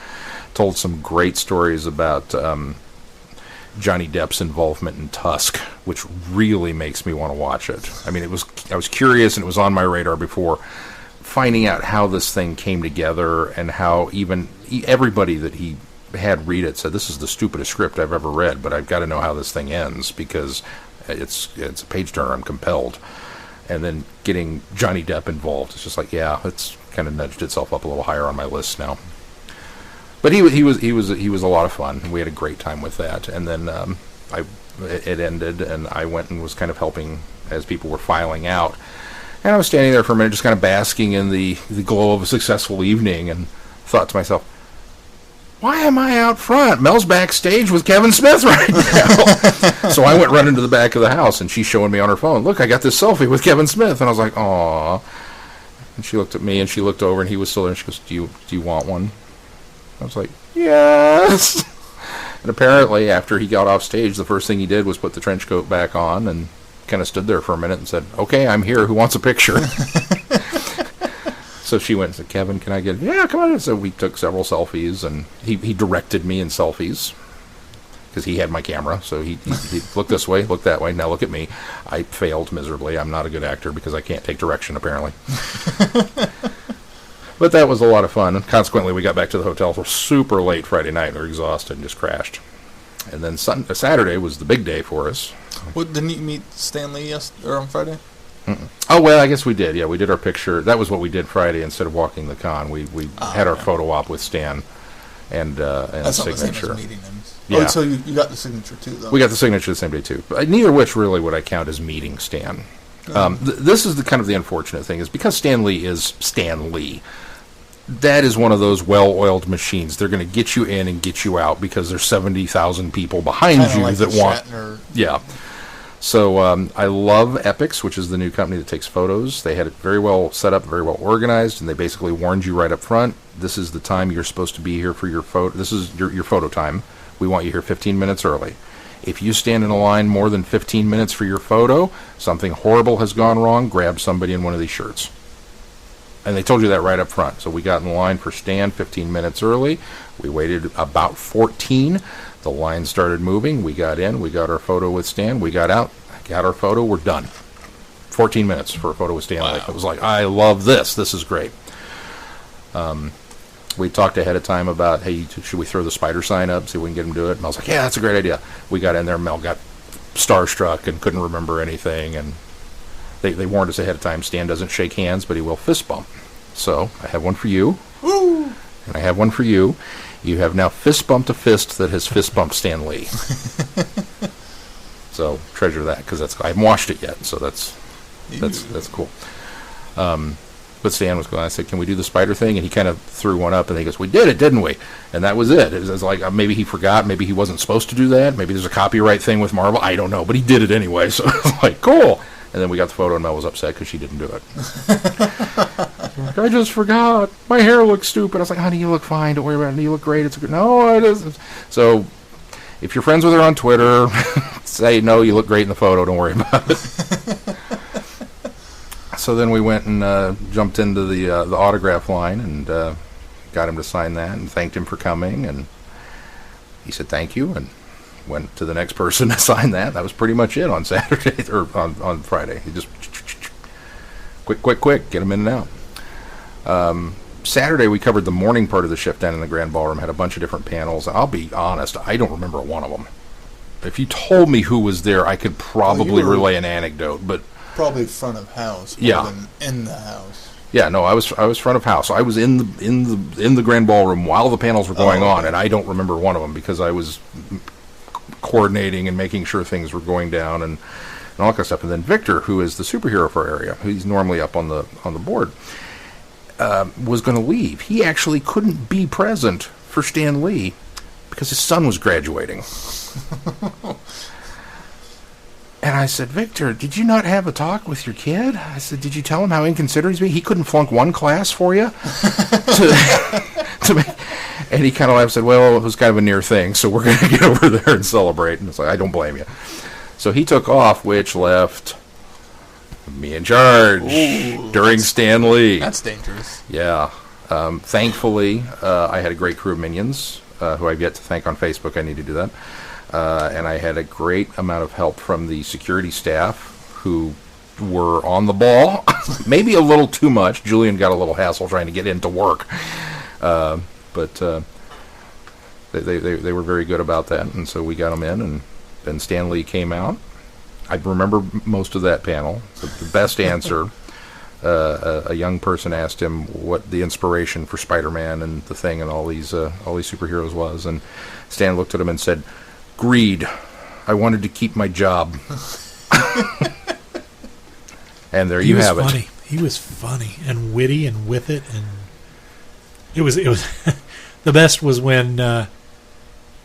Told some great stories about Johnny Depp's involvement in Tusk, which really makes me want to watch it. I mean, I was curious and it was on my radar before. Finding out how this thing came together and how even everybody that he had read it said, "This is the stupidest script I've ever read, but I've got to know how this thing ends because it's a page turner. I'm compelled." And then getting Johnny Depp involved, it's just like, it's kind of nudged itself up a little higher on my list now. But he was a lot of fun. We had a great time with that. And then it ended, and I went and was kind of helping as people were filing out. And I was standing there for a minute, just kind of basking in the glow of a successful evening, and thought to myself, why am I out front? Mel's backstage with Kevin Smith right now. So I went running to the back of the house, and she's showing me on her phone, look, I got this selfie with Kevin Smith. And I was like, aw. And she looked at me, and she looked over, and he was still there, and she goes, do you want one? I was like, yes. And apparently, after he got off stage, the first thing he did was put the trench coat back on and kind of stood there for a minute and said, okay, I'm here. Who wants a picture? So she went and said, Kevin, can I get it? Yeah, come on. So we took several selfies, and he directed me in selfies because he had my camera. So he look this way, look that way. Now look at me. I failed miserably. I'm not a good actor because I can't take direction, apparently. But that was a lot of fun. And consequently, we got back to the hotel for super late Friday night. We were exhausted and just crashed. And then Saturday was the big day for us. What, didn't you meet Stan Lee on Friday? Mm-mm. Oh, well, I guess we did. Yeah, we did our picture. That was what we did Friday instead of walking the con. We had our photo op with Stan and That's signature. Not the same as meeting him. Yeah. Oh, so you got the signature too, though. We got the signature the same day too. But neither of which really would I count as meeting Stan. This is the unfortunate thing is because Stan Lee is Stan Lee. That is one of those well-oiled machines. They're going to get you in and get you out because there's 70,000 people behind Kinda you like that the want. Shatner. Yeah. So I love Epix, which is the new company that takes photos. They had it very well set up, very well organized, and they basically warned you right up front, this is the time you're supposed to be here for your photo. This is your photo time. We want you here 15 minutes early. If you stand in a line more than 15 minutes for your photo, something horrible has gone wrong, grab somebody in one of these shirts. And they told you that right up front. So we got in line for Stan 15 minutes early. We waited about 14. The line started moving. We got in. We got our photo with Stan. We got out. Got our photo. We're done. 14 minutes for a photo with Stan. Wow. It was like, I love this. This is great. We talked ahead of time about, hey, should we throw the spider sign up, see if we can get him to do it? And I was like, yeah, that's a great idea. We got in there. Mel got starstruck and couldn't remember anything. And they warned us ahead of time, Stan doesn't shake hands, but he will fist bump. So I have one for you. Woo! And I have one for you. You have now fist bumped a fist that has fist bumped Stan Lee. So treasure that because I haven't watched it yet. So that's cool. But Stan was going. I said, "Can we do the spider thing?" And he kind of threw one up, and he goes, "We did it, didn't we?" And that was it. It was like maybe he forgot. Maybe he wasn't supposed to do that. Maybe there's a copyright thing with Marvel. I don't know, but he did it anyway. So I was like, "Cool." And then we got the photo, and Mel was upset because she didn't do it. Like, I just forgot. My hair looks stupid. I was like, honey, you look fine. Don't worry about it. You look great. It's good. No, it isn't. So if you're friends with her on Twitter, say, no, you look great in the photo. Don't worry about it. So then we went and jumped into the autograph line and got him to sign that and thanked him for coming. And he said thank you and went to the next person to sign that. That was pretty much it on Saturday or on Friday. He just quick, get him in and out. Saturday we covered the morning part of the shift down in the Grand Ballroom, had a bunch of different panels. I'll be honest, I don't remember one of them. If you told me who was there, I could probably relay an anecdote, but probably front of house more than in the house. Yeah, no, I was front of house. I was in the Grand Ballroom while the panels were going on, and I don't remember one of them because I was coordinating and making sure things were going down and all that kind of stuff. And then Victor, who is the superhero for our area, who's normally up on the board, was going to leave. He actually couldn't be present for Stan Lee because his son was graduating. And I said, Victor, did you not have a talk with your kid? I said, did you tell him how inconsiderate he's being? He couldn't flunk one class for you? And he kind of laughed and said, well, it was kind of a near thing, so we're going to get over there and celebrate. And it's like, I don't blame you. So he took off, which left me in charge during Stan Lee. That's dangerous. Yeah. Thankfully, I had a great crew of minions, who I've yet to thank on Facebook. I need to do that. And I had a great amount of help from the security staff who were on the ball. Maybe a little too much. Julian got a little hassle trying to get into work. But they were very good about that. And so we got them in, and then Stan Lee came out. I remember most of that panel. The best answer a young person asked him what the inspiration for Spider-Man and the Thing and all these superheroes was, and Stan looked at him and said, "Greed. I wanted to keep my job." And there you have it. He was funny and witty and with it, and it was the best was when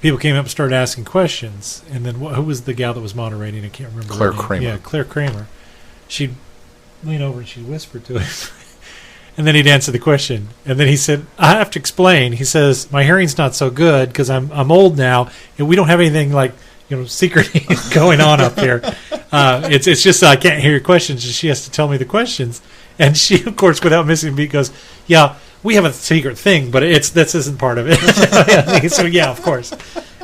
people came up and started asking questions, and then who was the gal that was moderating? I can't remember. Claire Kramer. Yeah, Claire Kramer. She'd lean over and she'd whisper to him, and then he'd answer the question, and then he said, "I have to explain." He says, "My hearing's not so good because I'm old now, and we don't have anything like." Secret going on up here. It's just I can't hear your questions, and she has to tell me the questions. And she, of course, without missing a beat, goes, "Yeah, we have a secret thing, but this isn't part of it." So yeah, of course.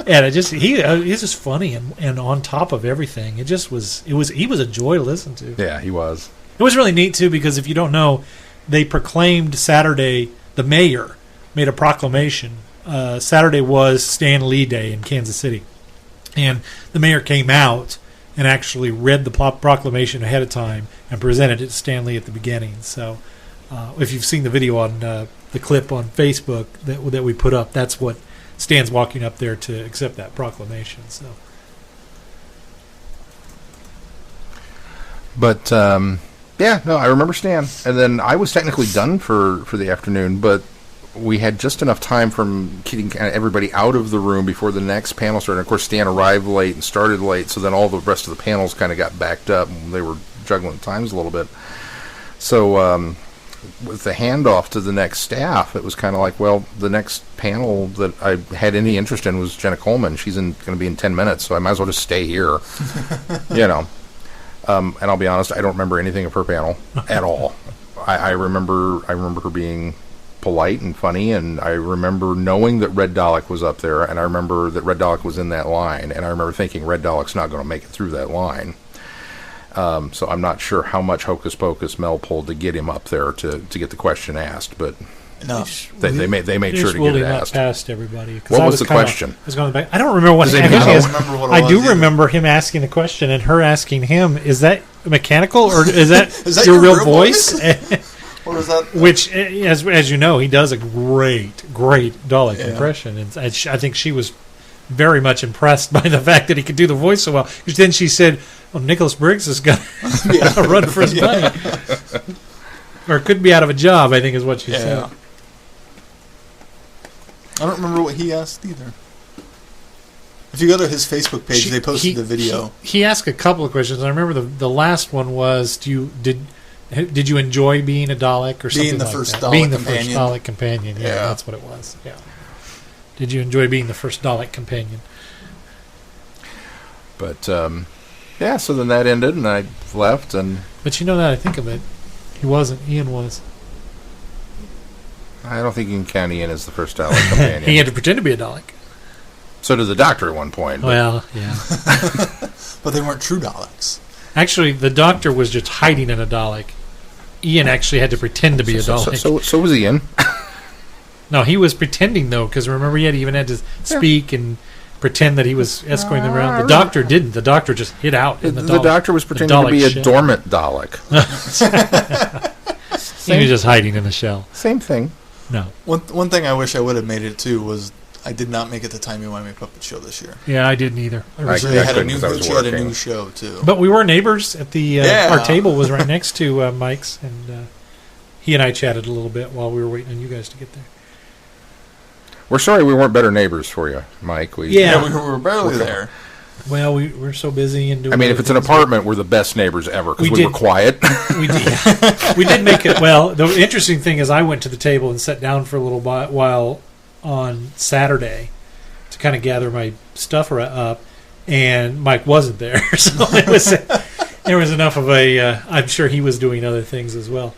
And he's just funny and on top of everything. He was a joy to listen to. Yeah, he was. It was really neat too because if you don't know, they proclaimed Saturday. The mayor made a proclamation. Saturday was Stan Lee Day in Kansas City. And the mayor came out and actually read the proclamation ahead of time and presented it to Stan Lee at the beginning. So if you've seen the video on the clip on Facebook that we put up, that's what Stan's walking up there to accept that proclamation. So, but I remember Stan. And then I was technically done for the afternoon, but we had just enough time from getting everybody out of the room before the next panel started. And of course, Stan arrived late and started late, so then all the rest of the panels kind of got backed up, and they were juggling times a little bit. So with the handoff to the next staff, it was kind of like, well, the next panel that I had any interest in was Jenna Coleman. She's going to be in 10 minutes, so I might as well just stay here, And I'll be honest, I don't remember anything of her panel at all. I remember her being polite and funny, and I remember knowing that Red Dalek was up there, and I remember that Red Dalek was in that line, and I remember thinking Red Dalek's not going to make it through that line. So I'm not sure how much hocus pocus Mel pulled to get him up there to get the question asked, but no, they made sure to get it asked. Past everybody. What was the question? I was going back. I don't remember what. I do remember him asking the question and her asking him, "Is that mechanical or is that your real voice?" What was that? Which, as you know, he does a great Dalek impression. And I think she was very much impressed by the fact that he could do the voice so well. Because then she said, "Well, Nicholas Briggs is going to run for his money." Or could be out of a job, I think is what she said. I don't remember what he asked either. If you go to his Facebook page, they posted the video. He asked a couple of questions. I remember the last one was, Did you enjoy being a Dalek or something like that? Being the first Dalek companion. Yeah, that's what it was. Yeah. Did you enjoy being the first Dalek companion? But, so then that ended, and I left. But now that I think of it, he wasn't. Ian was. I don't think you can count Ian as the first Dalek companion. He had to pretend to be a Dalek. So did the Doctor at one point. Well, yeah. But they weren't true Daleks. Actually, the Doctor was just hiding in a Dalek. Ian actually had to pretend to be a Dalek. So was Ian. No, he was pretending, though, because remember, he even had to speak and pretend that he was escorting them around. The Doctor didn't. The Doctor just hid out in the Dalek. The Doctor was pretending to be a dormant Dalek. He was just hiding in the shell. Same thing. No. One thing I wish I would have made it, too, was I did not make it the Timey-Wimey Puppet Show this year. Yeah, I didn't either. She had a new show, too. But we were neighbors at the... Our table was right next to Mike's, and he and I chatted a little bit while we were waiting on you guys to get there. We're sorry we weren't better neighbors for you, Mike. We were barely there. Well, we're so busy and doing. I mean, if it's an apartment, we're the best neighbors ever because we were quiet. We did make it. Well, the interesting thing is, I went to the table and sat down for a little while on Saturday to kind of gather my stuff up, and Mike wasn't there, so there was enough of a. I'm sure he was doing other things as well.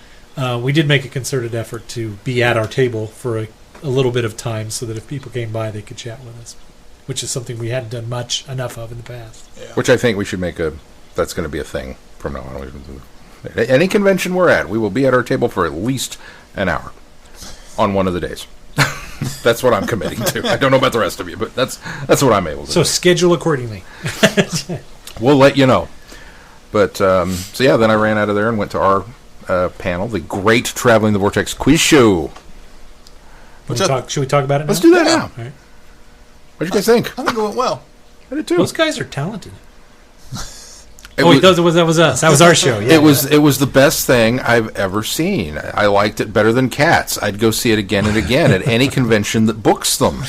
We did make a concerted effort to be at our table for a little bit of time, so that if people came by, they could chat with us, which is something we hadn't done enough of in the past. Yeah. Which I think we should make that's going to be a thing from now on. Any convention we're at, we will be at our table for at least an hour on one of the days. That's what I'm committing to. I don't know about the rest of you, but that's what I'm able to do. So schedule accordingly. We'll let you know. But, then I ran out of there and went to our panel, the Great Traveling the Vortex Quiz Show. Should we talk about it now? Let's do that now. All right. What did you guys think? I think it went well. I did too. Those guys are talented. That was us. That was our show. Yeah, it was the best thing I've ever seen. I liked it better than Cats. I'd go see it again and again at any convention that books them.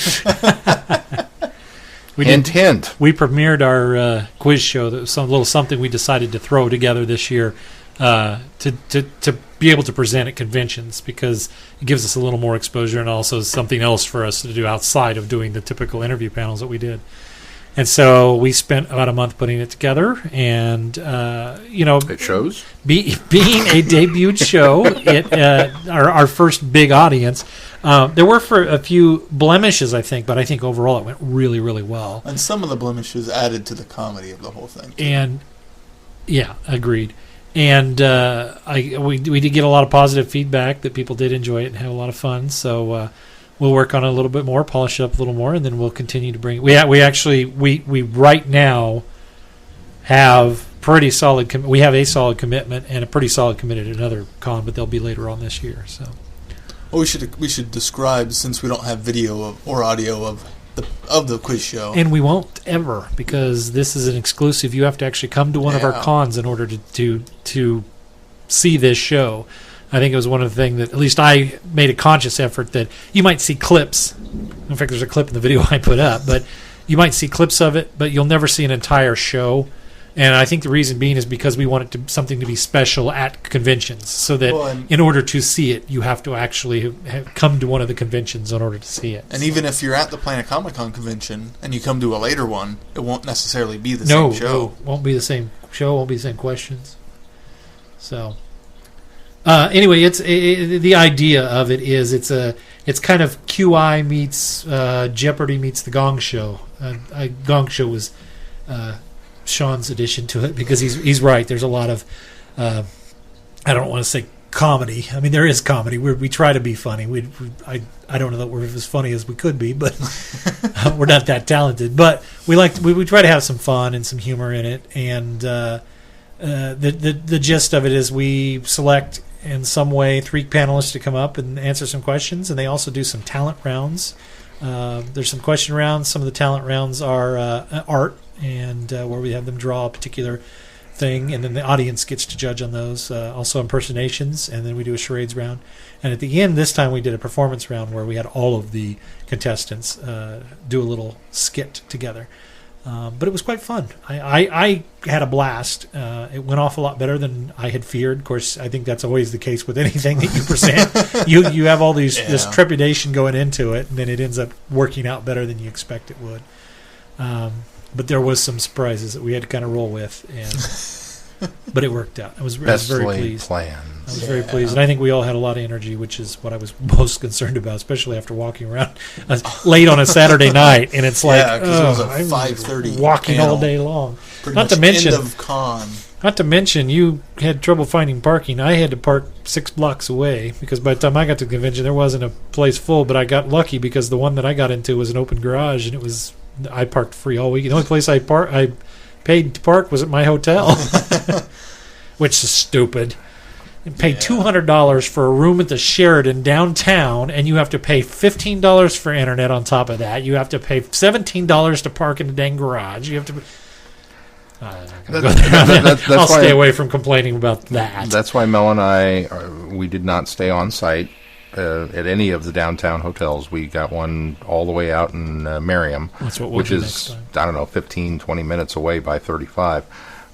Hint. We premiered our quiz show. That was a little something we decided to throw together this year to be able to present at conventions, because it gives us a little more exposure and also something else for us to do outside of doing the typical interview panels that we did. And so we spent about a month putting it together, and it shows. Being a debuted show, our first big audience, there were for a few blemishes, I think, but I think overall it went really, really well. And some of the blemishes added to the comedy of the whole thing, too. And yeah, agreed. And we did get a lot of positive feedback that people did enjoy it and have a lot of fun. So we'll work on it a little bit more, polish it up a little more, and then we'll continue to bring. We right now have pretty solid. We have a solid commitment and a pretty solid committed at another con, but they'll be later on this year. So, well, we should describe, since we don't have video or audio of the quiz show, and we won't ever, because this is an exclusive. You have to actually come to one of our cons in order to see this show. I think it was one of the things that at least I made a conscious effort that you might see clips. In fact, there's a clip in the video I put up, but you might see clips of it, but you'll never see an entire show. And I think the reason being is because we want something to be special at conventions, so that in order to see it, you have to actually come to one of the conventions in order to see it. And even if you're at the Planet Comic-Con convention and you come to a later one, it won't necessarily be the same show. No, won't be the same show, won't be the same questions. So... anyway, the idea of it is it's kind of QI meets Jeopardy meets the Gong Show. Gong Show was Sean's addition to it, because he's right. There's a lot of I don't want to say comedy. I mean, there is comedy. We try to be funny. I don't know that we're as funny as we could be, but we're not that talented. But we try to have some fun and some humor in it. And the gist of it is we select in some way 3 panelists to come up and answer some questions, and they also do some talent rounds. There's some question rounds. Some of the talent rounds are art, and where we have them draw a particular thing, and then the audience gets to judge on those. Also impersonations, and then we do a charades round. And at the end, this time we did a performance round where we had all of the contestants do a little skit together. But it was quite fun. I had a blast. It went off a lot better than I had feared. Of course, I think that's always the case with anything that you present. you have all this trepidation going into it, and then it ends up working out better than you expect it would. But there was some surprises that we had to kind of roll with, but it worked out. I was very pleased. I was very pleased, and I think we all had a lot of energy, which is what I was most concerned about, especially after walking around late on a Saturday night, and it's like, it was a 5:30 walking panel, all day long. Not to mention, end of con. Not to mention, you had trouble finding parking. I had to park 6 blocks away, because by the time I got to the convention, there wasn't a place full. But I got lucky, because the one that I got into was an open garage, and I parked free all week. The only place I paid to park was at my hotel, which is stupid. And pay $200 for a room at the Sheraton downtown, and you have to pay $15 for internet on top of that. You have to pay $17 to park in the dang garage. You have to. I'll stay away from complaining about that. That's why Mel and I we did not stay on site at any of the downtown hotels. We got one all the way out in Merriam, which is, I don't know, 15, 20 minutes away by 35.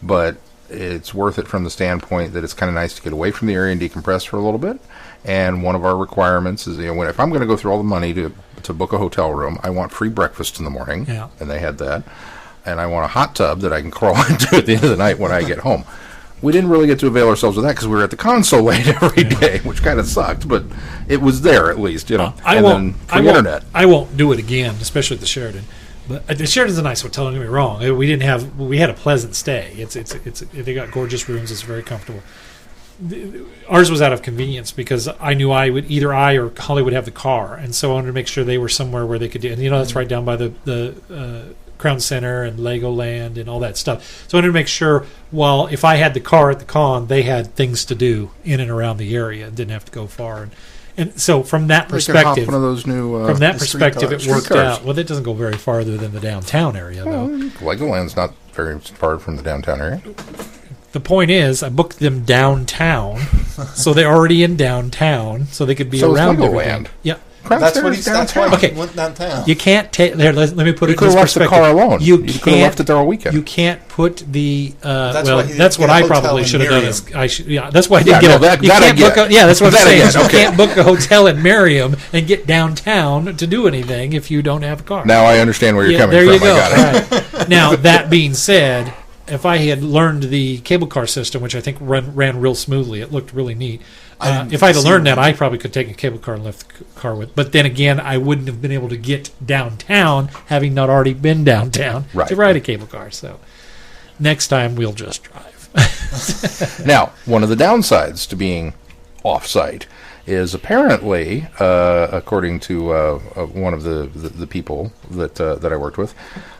But it's worth it from the standpoint that it's kind of nice to get away from the area and decompress for a little bit. And one of our requirements is, if I'm going to go through all the money to book a hotel room, I want free breakfast in the morning. Yeah. And they had that. And I want a hot tub that I can crawl into at the end of the night when I get home. We didn't really get to avail ourselves of that because we were at the console late every day, which kind of sucked, but it was there at least, I won't do it again, especially at the Sheraton. But the Sheraton's a nice hotel. Don't get me wrong. We had a pleasant stay. They got gorgeous rooms. It's very comfortable. Ours was out of convenience because I knew either I or Holly would have the car, and so I wanted to make sure they were somewhere where they could do. And that's right down by the Crown Center and Legoland and all that stuff. So I wanted to make sure, if I had the car at the con, they had things to do in and around the area and didn't have to go far. And so from that perspective, one of those new, it worked out. Well, it doesn't go very farther than the downtown area, though. Legoland's not very far from the downtown area. The point is, I booked them downtown, so they're already in downtown, so they could be around everything. Yeah. That's why he went downtown. You can't take there. Let me put it in this perspective. You could have left the car alone. You could have left it there all weekend. You can't put the. That's what I probably should have done. That's why I didn't get that. You can't book. That's what I'm saying. You can't book a hotel in Merriam and get downtown to do anything if you don't have a car. Now I understand where you're coming from. There you go. Right. Now that being said, if I had learned the cable car system, which I think ran real smoothly, it looked really neat. If I had learned that, I probably could take a cable car and lift the car with. But then again, I wouldn't have been able to get downtown, having not already been downtown to ride a cable car. So next time, we'll just drive. Now, one of the downsides to being off-site is apparently, according to one of the people that I worked with,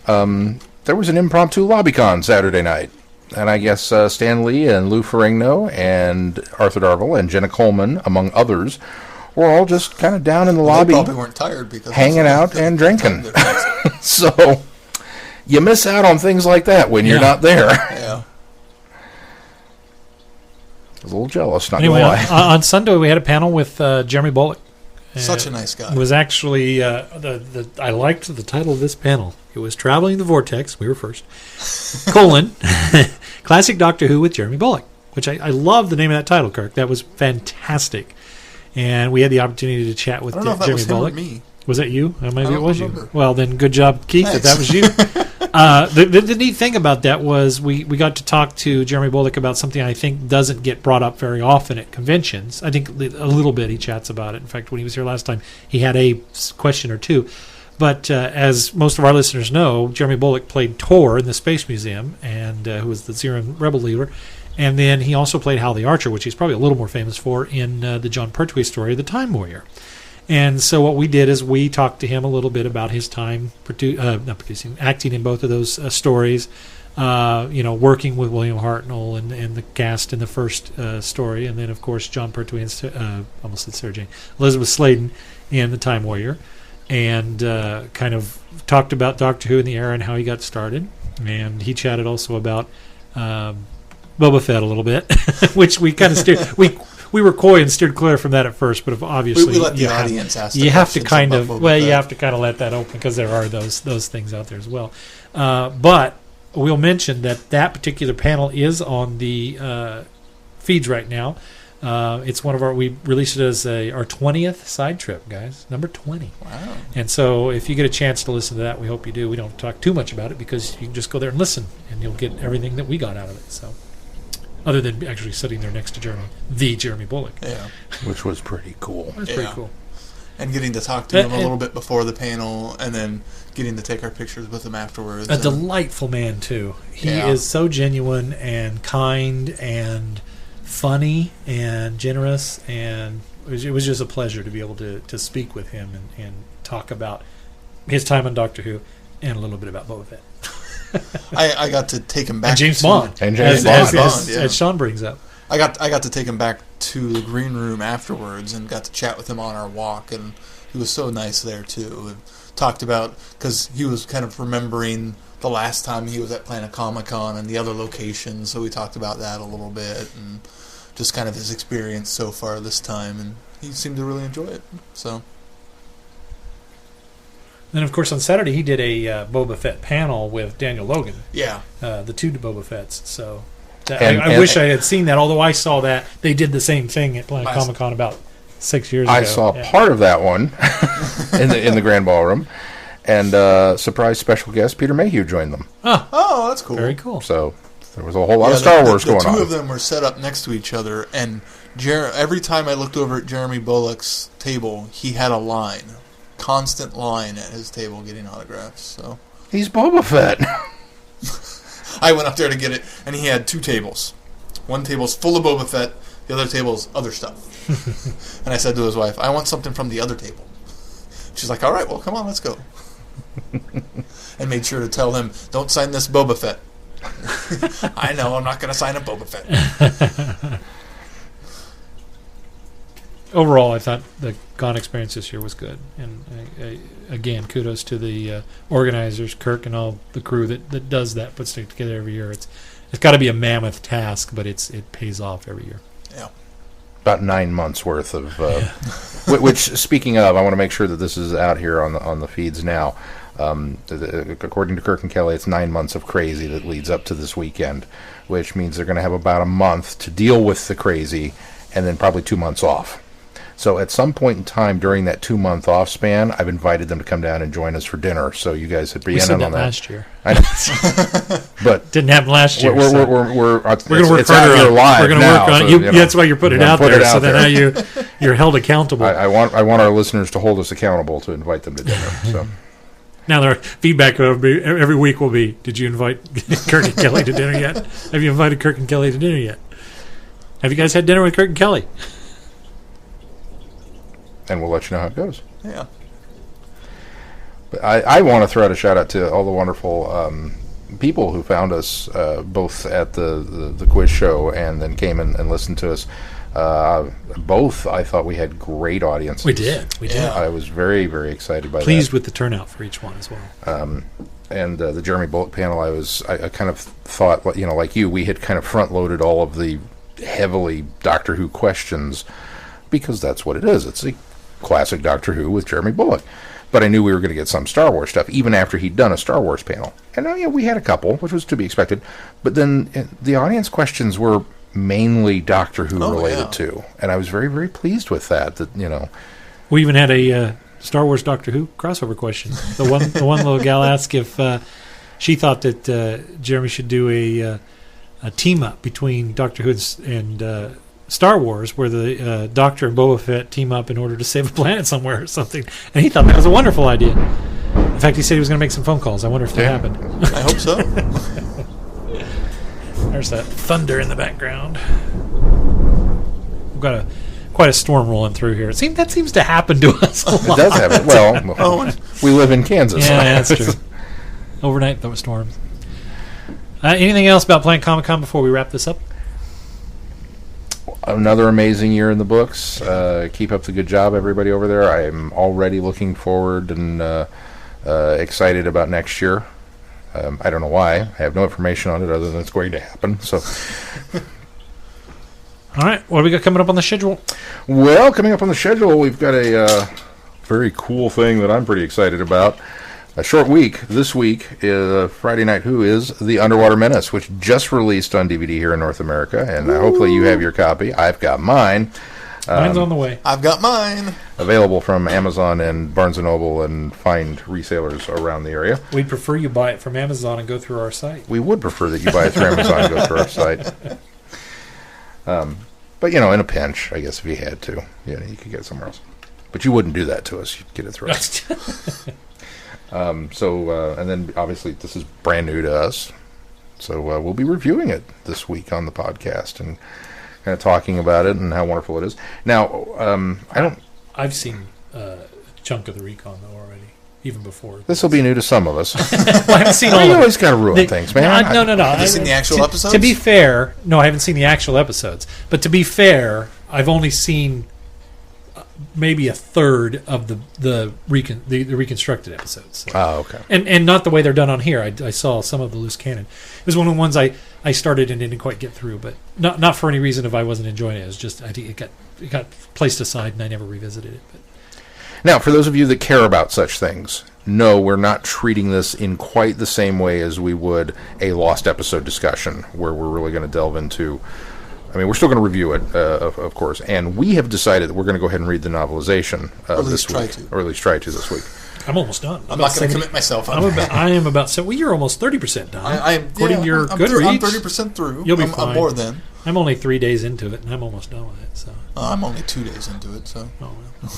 there was an impromptu LobbyCon Saturday night. And I guess Stan Lee and Lou Ferrigno and Arthur Darvill and Jenna Coleman, among others, were all just kind of down in the lobby. They probably weren't tired because hanging out and drinking. So you miss out on things like that when you're not there. Yeah. I was a little jealous, not anyway, gonna lie. On Sunday we had a panel with Jeremy Bullock. Such a nice guy. It was actually I liked the title of this panel. It was Traveling the Vortex. We were first. Classic Doctor Who with Jeremy Bullock, which I love the name of that title, Kirk. That was fantastic. And we had the opportunity to chat with Jeremy Bullock. Me. Was that you? Maybe it was remember. You. Well, then good job, Keith, Thanks. that was you. The neat thing about that was we got to talk to Jeremy Bullock about something I think doesn't get brought up very often at conventions. I think a little bit he chats about it. In fact, when he was here last time, he had a question or two. But as most of our listeners know, Jeremy Bullock played Tor in the Space Museum, and who was the Zeran rebel leader. And then he also played Hal the Archer, which he's probably a little more famous for in the John Pertwee story, The Time Warrior. And so what we did is we talked to him a little bit about his time acting in both of those stories, working with William Hartnell and the cast in the first story, and then, of course, John Pertwee and almost said Sarah Jane, Elizabeth Sladen in The Time Warrior, and kind of talked about Doctor Who in the era and how he got started. And he chatted also about Boba Fett a little bit, which we kind of steered. We were coy and steered clear from that at first, but obviously we let the audience ask. You have to kind of let that open because there are those things out there as well. But we'll mention that particular panel is on the feeds right now. It's one of we released it as our 20th side trip, guys, number 20. Wow! And so if you get a chance to listen to that, we hope you do. We don't talk too much about it because you can just go there and listen, and you'll get everything that we got out of it. So. Other than actually sitting there next to Jeremy Bullock. Yeah. Which was pretty cool. It was pretty cool. And getting to talk to him a little bit before the panel, and then getting to take our pictures with him afterwards. A delightful man, too. He is so genuine and kind and funny and generous, and it was just a pleasure to be able to speak with him and talk about his time on Doctor Who and a little bit about Boba Fett. I got to take him back. And James Bond. As Sean brings up. I got to take him back to the green room afterwards and got to chat with him on our walk, and he was so nice there too. And talked about, because he was kind of remembering the last time he was at Planet Comic-Con and the other locations, so we talked about that a little bit and just kind of his experience so far this time, and he seemed to really enjoy it. So. Then, of course, on Saturday he did a Boba Fett panel with Daniel Logan. Yeah. The two Boba Fetts. So I wish I had seen that, although I saw that they did the same thing at Planet Comic-Con about 6 years ago. I saw part of that one in the Grand Ballroom, and surprise special guest Peter Mayhew joined them. Oh, that's cool. Very cool. So there was a whole lot of Star Wars going on. The two of them were set up next to each other, and every time I looked over at Jeremy Bullock's table, he had a constant line at his table getting autographs. So he's Boba Fett. I went up there to get it, and he had two tables. One table's full of Boba Fett, the other table's other stuff. And I said to his wife, I want something from the other table. She's like, all right, well, come on, let's go. And made sure to tell him, don't sign this Boba Fett. I know, I'm not going to sign a Boba Fett. Overall, I thought the con experience this year was good. And again, kudos to the organizers, Kirk and all the crew that does that, puts it together every year. It's got to be a mammoth task, but it pays off every year. Yeah. About 9 months worth of, which, speaking of, I want to make sure that this is out here on the feeds now. According to Kirk and Kelly, it's 9 months of crazy that leads up to this weekend, which means they're going to have about a month to deal with the crazy, and then probably 2 months off. So at some point in time during that 2 month off span, I've invited them to come down and join us for dinner. So you guys would be in on that. Last year, but didn't happen last year. We're going to work harder on live. We're going to work on it. That's why you're putting it out there. So that now you're held accountable. I want our listeners to hold us accountable to invite them to dinner. So. Now their feedback every week will be: did you invite Kirk and Kelly to dinner yet? Have you invited Kirk and Kelly to dinner yet? Have you guys had dinner with Kirk and Kelly? And we'll let you know how it goes. Yeah. But I want to throw out a shout out to all the wonderful people who found us both at the quiz show and then came and listened to us. Both, I thought we had great audiences. We did. Yeah. I was very, very excited by that. Pleased with the turnout for each one as well. And the Jeremy Bullock panel, I kind of thought, like you, we had kind of front-loaded all of the heavily Doctor Who questions because that's what it is. It's a classic Doctor Who with Jeremy Bullock. But I knew we were going to get some Star Wars stuff, even after he'd done a Star Wars panel. And we had a couple, which was to be expected. But then the audience questions were mainly Doctor Who related too. And I was very, very pleased with that. We even had a Star Wars Doctor Who crossover question. The one little gal asked if she thought that Jeremy should do a team-up between Doctor Who and Star Wars, where the Doctor and Boba Fett team up in order to save a planet somewhere or something. And he thought that was a wonderful idea. In fact, he said he was going to make some phone calls. I wonder if that happened. I hope so. There's that thunder in the background. We've got quite a storm rolling through here. That seems to happen to us a lot. It does happen. Well, we live in Kansas. Yeah, that's true. Overnight storms. Anything else about Planet Comic-Con before we wrap this up? Another amazing year in the books. Keep up the good job, everybody over there. I am already looking forward and excited about next year. I don't know why. I have no information on it other than it's going to happen. So, all right. What do we got coming up on the schedule? Well, coming up on the schedule, we've got a very cool thing that I'm pretty excited about. A short week. This week, Friday Night Who is The Underwater Menace, which just released on DVD here in North America, and hopefully you have your copy. I've got mine. Mine's on the way. I've got mine. Available from Amazon and Barnes & Noble and find resellers around the area. We'd prefer you buy it from Amazon and go through our site. We would prefer that you buy it through Amazon and go through our site. But, in a pinch, I guess, if you had to, you could get it somewhere else. But you wouldn't do that to us. You'd get it through us. And then obviously this is brand new to us, so we'll be reviewing it this week on the podcast and kind of talking about it and how wonderful it is. Now, I've seen a chunk of the recon though already, even before. This will be new to some of us. I haven't seen all. You always got to ruin things, man. No. Have you seen the actual episodes? To be fair, no, I haven't seen the actual episodes. But to be fair, I've only seen maybe a third of the reconstructed episodes. So. Oh, okay. And not the way they're done on here. I saw some of the loose cannon. It was one of the ones I started and didn't quite get through, but not for any reason if I wasn't enjoying it. It was just I think it got placed aside and I never revisited it. But. Now, for those of you that care about such things, no, we're not treating this in quite the same way as we would a Lost episode discussion, where we're really going to delve into. I mean, we're still going to review it, of course, and we have decided that we're going to go ahead and read the novelization this week, or at least try to this week. I'm almost done. I'm not going to commit myself. I am about. Well, you're almost 30% done. According to your Goodreads, I'm 30% through. You'll be fine. I'm more than. I'm only 3 days into it, and I'm almost done with it. So I'm only 2 days into it. So. Oh well.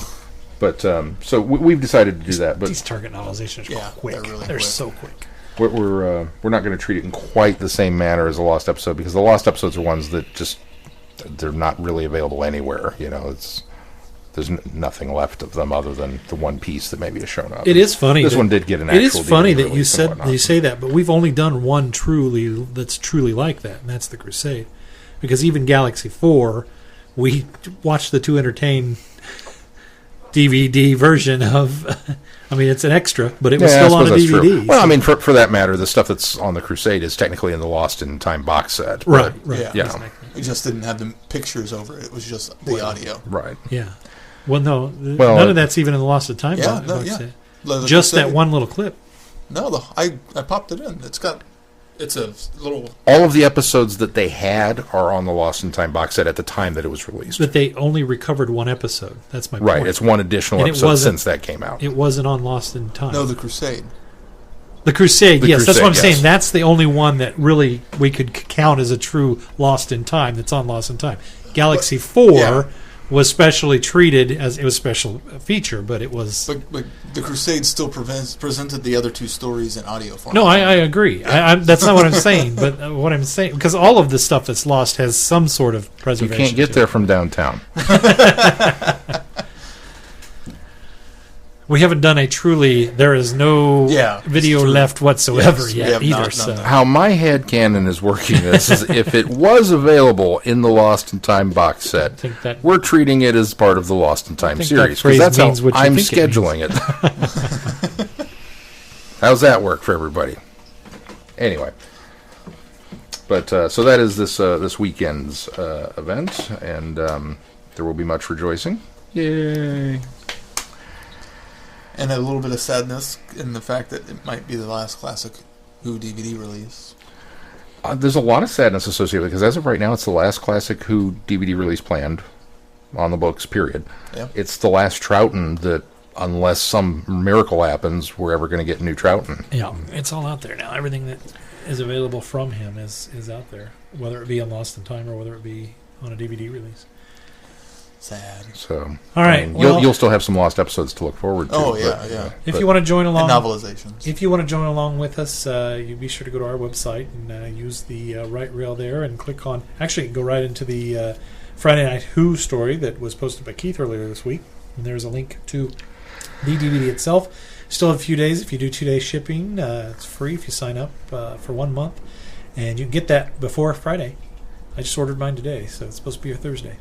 But so we've decided to do that. But these target novelizations are quick. They're quick. So quick. We're not going to treat it in quite the same manner as a Lost episode, because the Lost episodes are ones that just they're not really available anywhere. It's There's nothing left of them other than the one piece that maybe has shown up. It is funny. This one did get an actual. It is funny that you you say that, but we've only done one that's truly like that, and that's the Crusade. Because even Galaxy 4, we watched the To Entertain DVD version of. I mean, it's an extra, but it was still on a DVD. True. Well, I mean, for that matter, the stuff that's on the Crusade is technically in the Lost in Time box set. Right. Yeah. Exactly. We just didn't have the pictures over it. It was just the audio. Right. Yeah. Well, no, none of that's even in the Lost in Time box set. Just that one little clip. No, I popped it in. It's a little. All of the episodes that they had are on the Lost in Time box set at the time that it was released. But they only recovered one episode. That's my point. Right. It's one additional episode since that came out. It wasn't on Lost in Time. No, the Crusade. The Crusade, yes. That's what I'm saying. That's the only one that really we could count as a true Lost in Time that's on Lost in Time. Galaxy 4 was specially treated as it was a special feature, but it was. But the Crusade still presented the other two stories in audio form. No, I agree. That's not what I'm saying. But what I'm saying, because all of the stuff that's lost has some sort of preservation. You can't get there from downtown. We haven't done a truly. There is no video left whatsoever yet either. So how my headcanon is working this is if it was available in the Lost in Time box set, we're treating it as part of the Lost in Time series because that's how I'm scheduling it. How's that work for everybody? Anyway, but so that is this weekend's event, and there will be much rejoicing. Yay! And a little bit of sadness in the fact that it might be the last classic Who DVD release. There's a lot of sadness associated with it, because as of right now, it's the last classic Who DVD release planned on the books, period. Yeah. It's the last Troughton that, unless some miracle happens, we're ever going to get new Troughton. Yeah, it's all out there now. Everything that is available from him is out there, whether it be on Lost in Time or whether it be on a DVD release. Sad. So, all right, you'll still have some lost episodes to look forward to. Oh yeah. If you want to join along, novelizations. If you want to join along with us, you be sure to go to our website and use the right rail there and click on. Actually, go right into the Friday Night Who story that was posted by Keith earlier this week, and there's a link to the DVD itself. Still have a few days. If you do 2-day shipping, it's free if you sign up for 1 month, and you can get that before Friday. I just ordered mine today, so it's supposed to be a Thursday.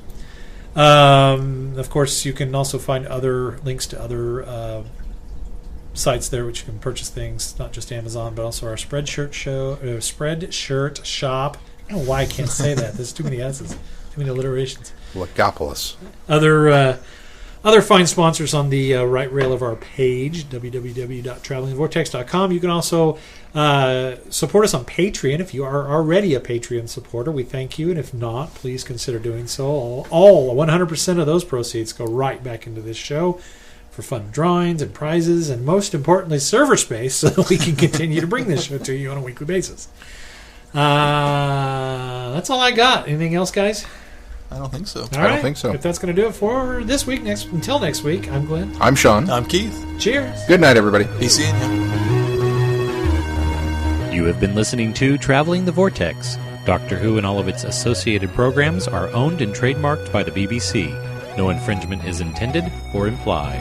Of course, you can also find other links to other sites there which you can purchase things, not just Amazon, but also our Spreadshirt shop. I don't know why I can't say that. There's too many S's, too many alliterations. Legopolis. Other fine sponsors on the right rail of our page, www.travelingvortex.com. You can also support us on Patreon. If you are already a Patreon supporter, we thank you. And if not, please consider doing so. All 100% of those proceeds go right back into this show for fun drawings and prizes, and most importantly, server space, so that we can continue to bring this show to you on a weekly basis. That's all I got. Anything else, guys? I don't think so. I don't think so. If that's going to do it for this week, until next week, I'm Glenn. I'm Sean. I'm Keith. Cheers. Good night, everybody. Be seeing you. You have been listening to Traveling the Vortex. Doctor Who and all of its associated programs are owned and trademarked by the BBC. No infringement is intended or implied.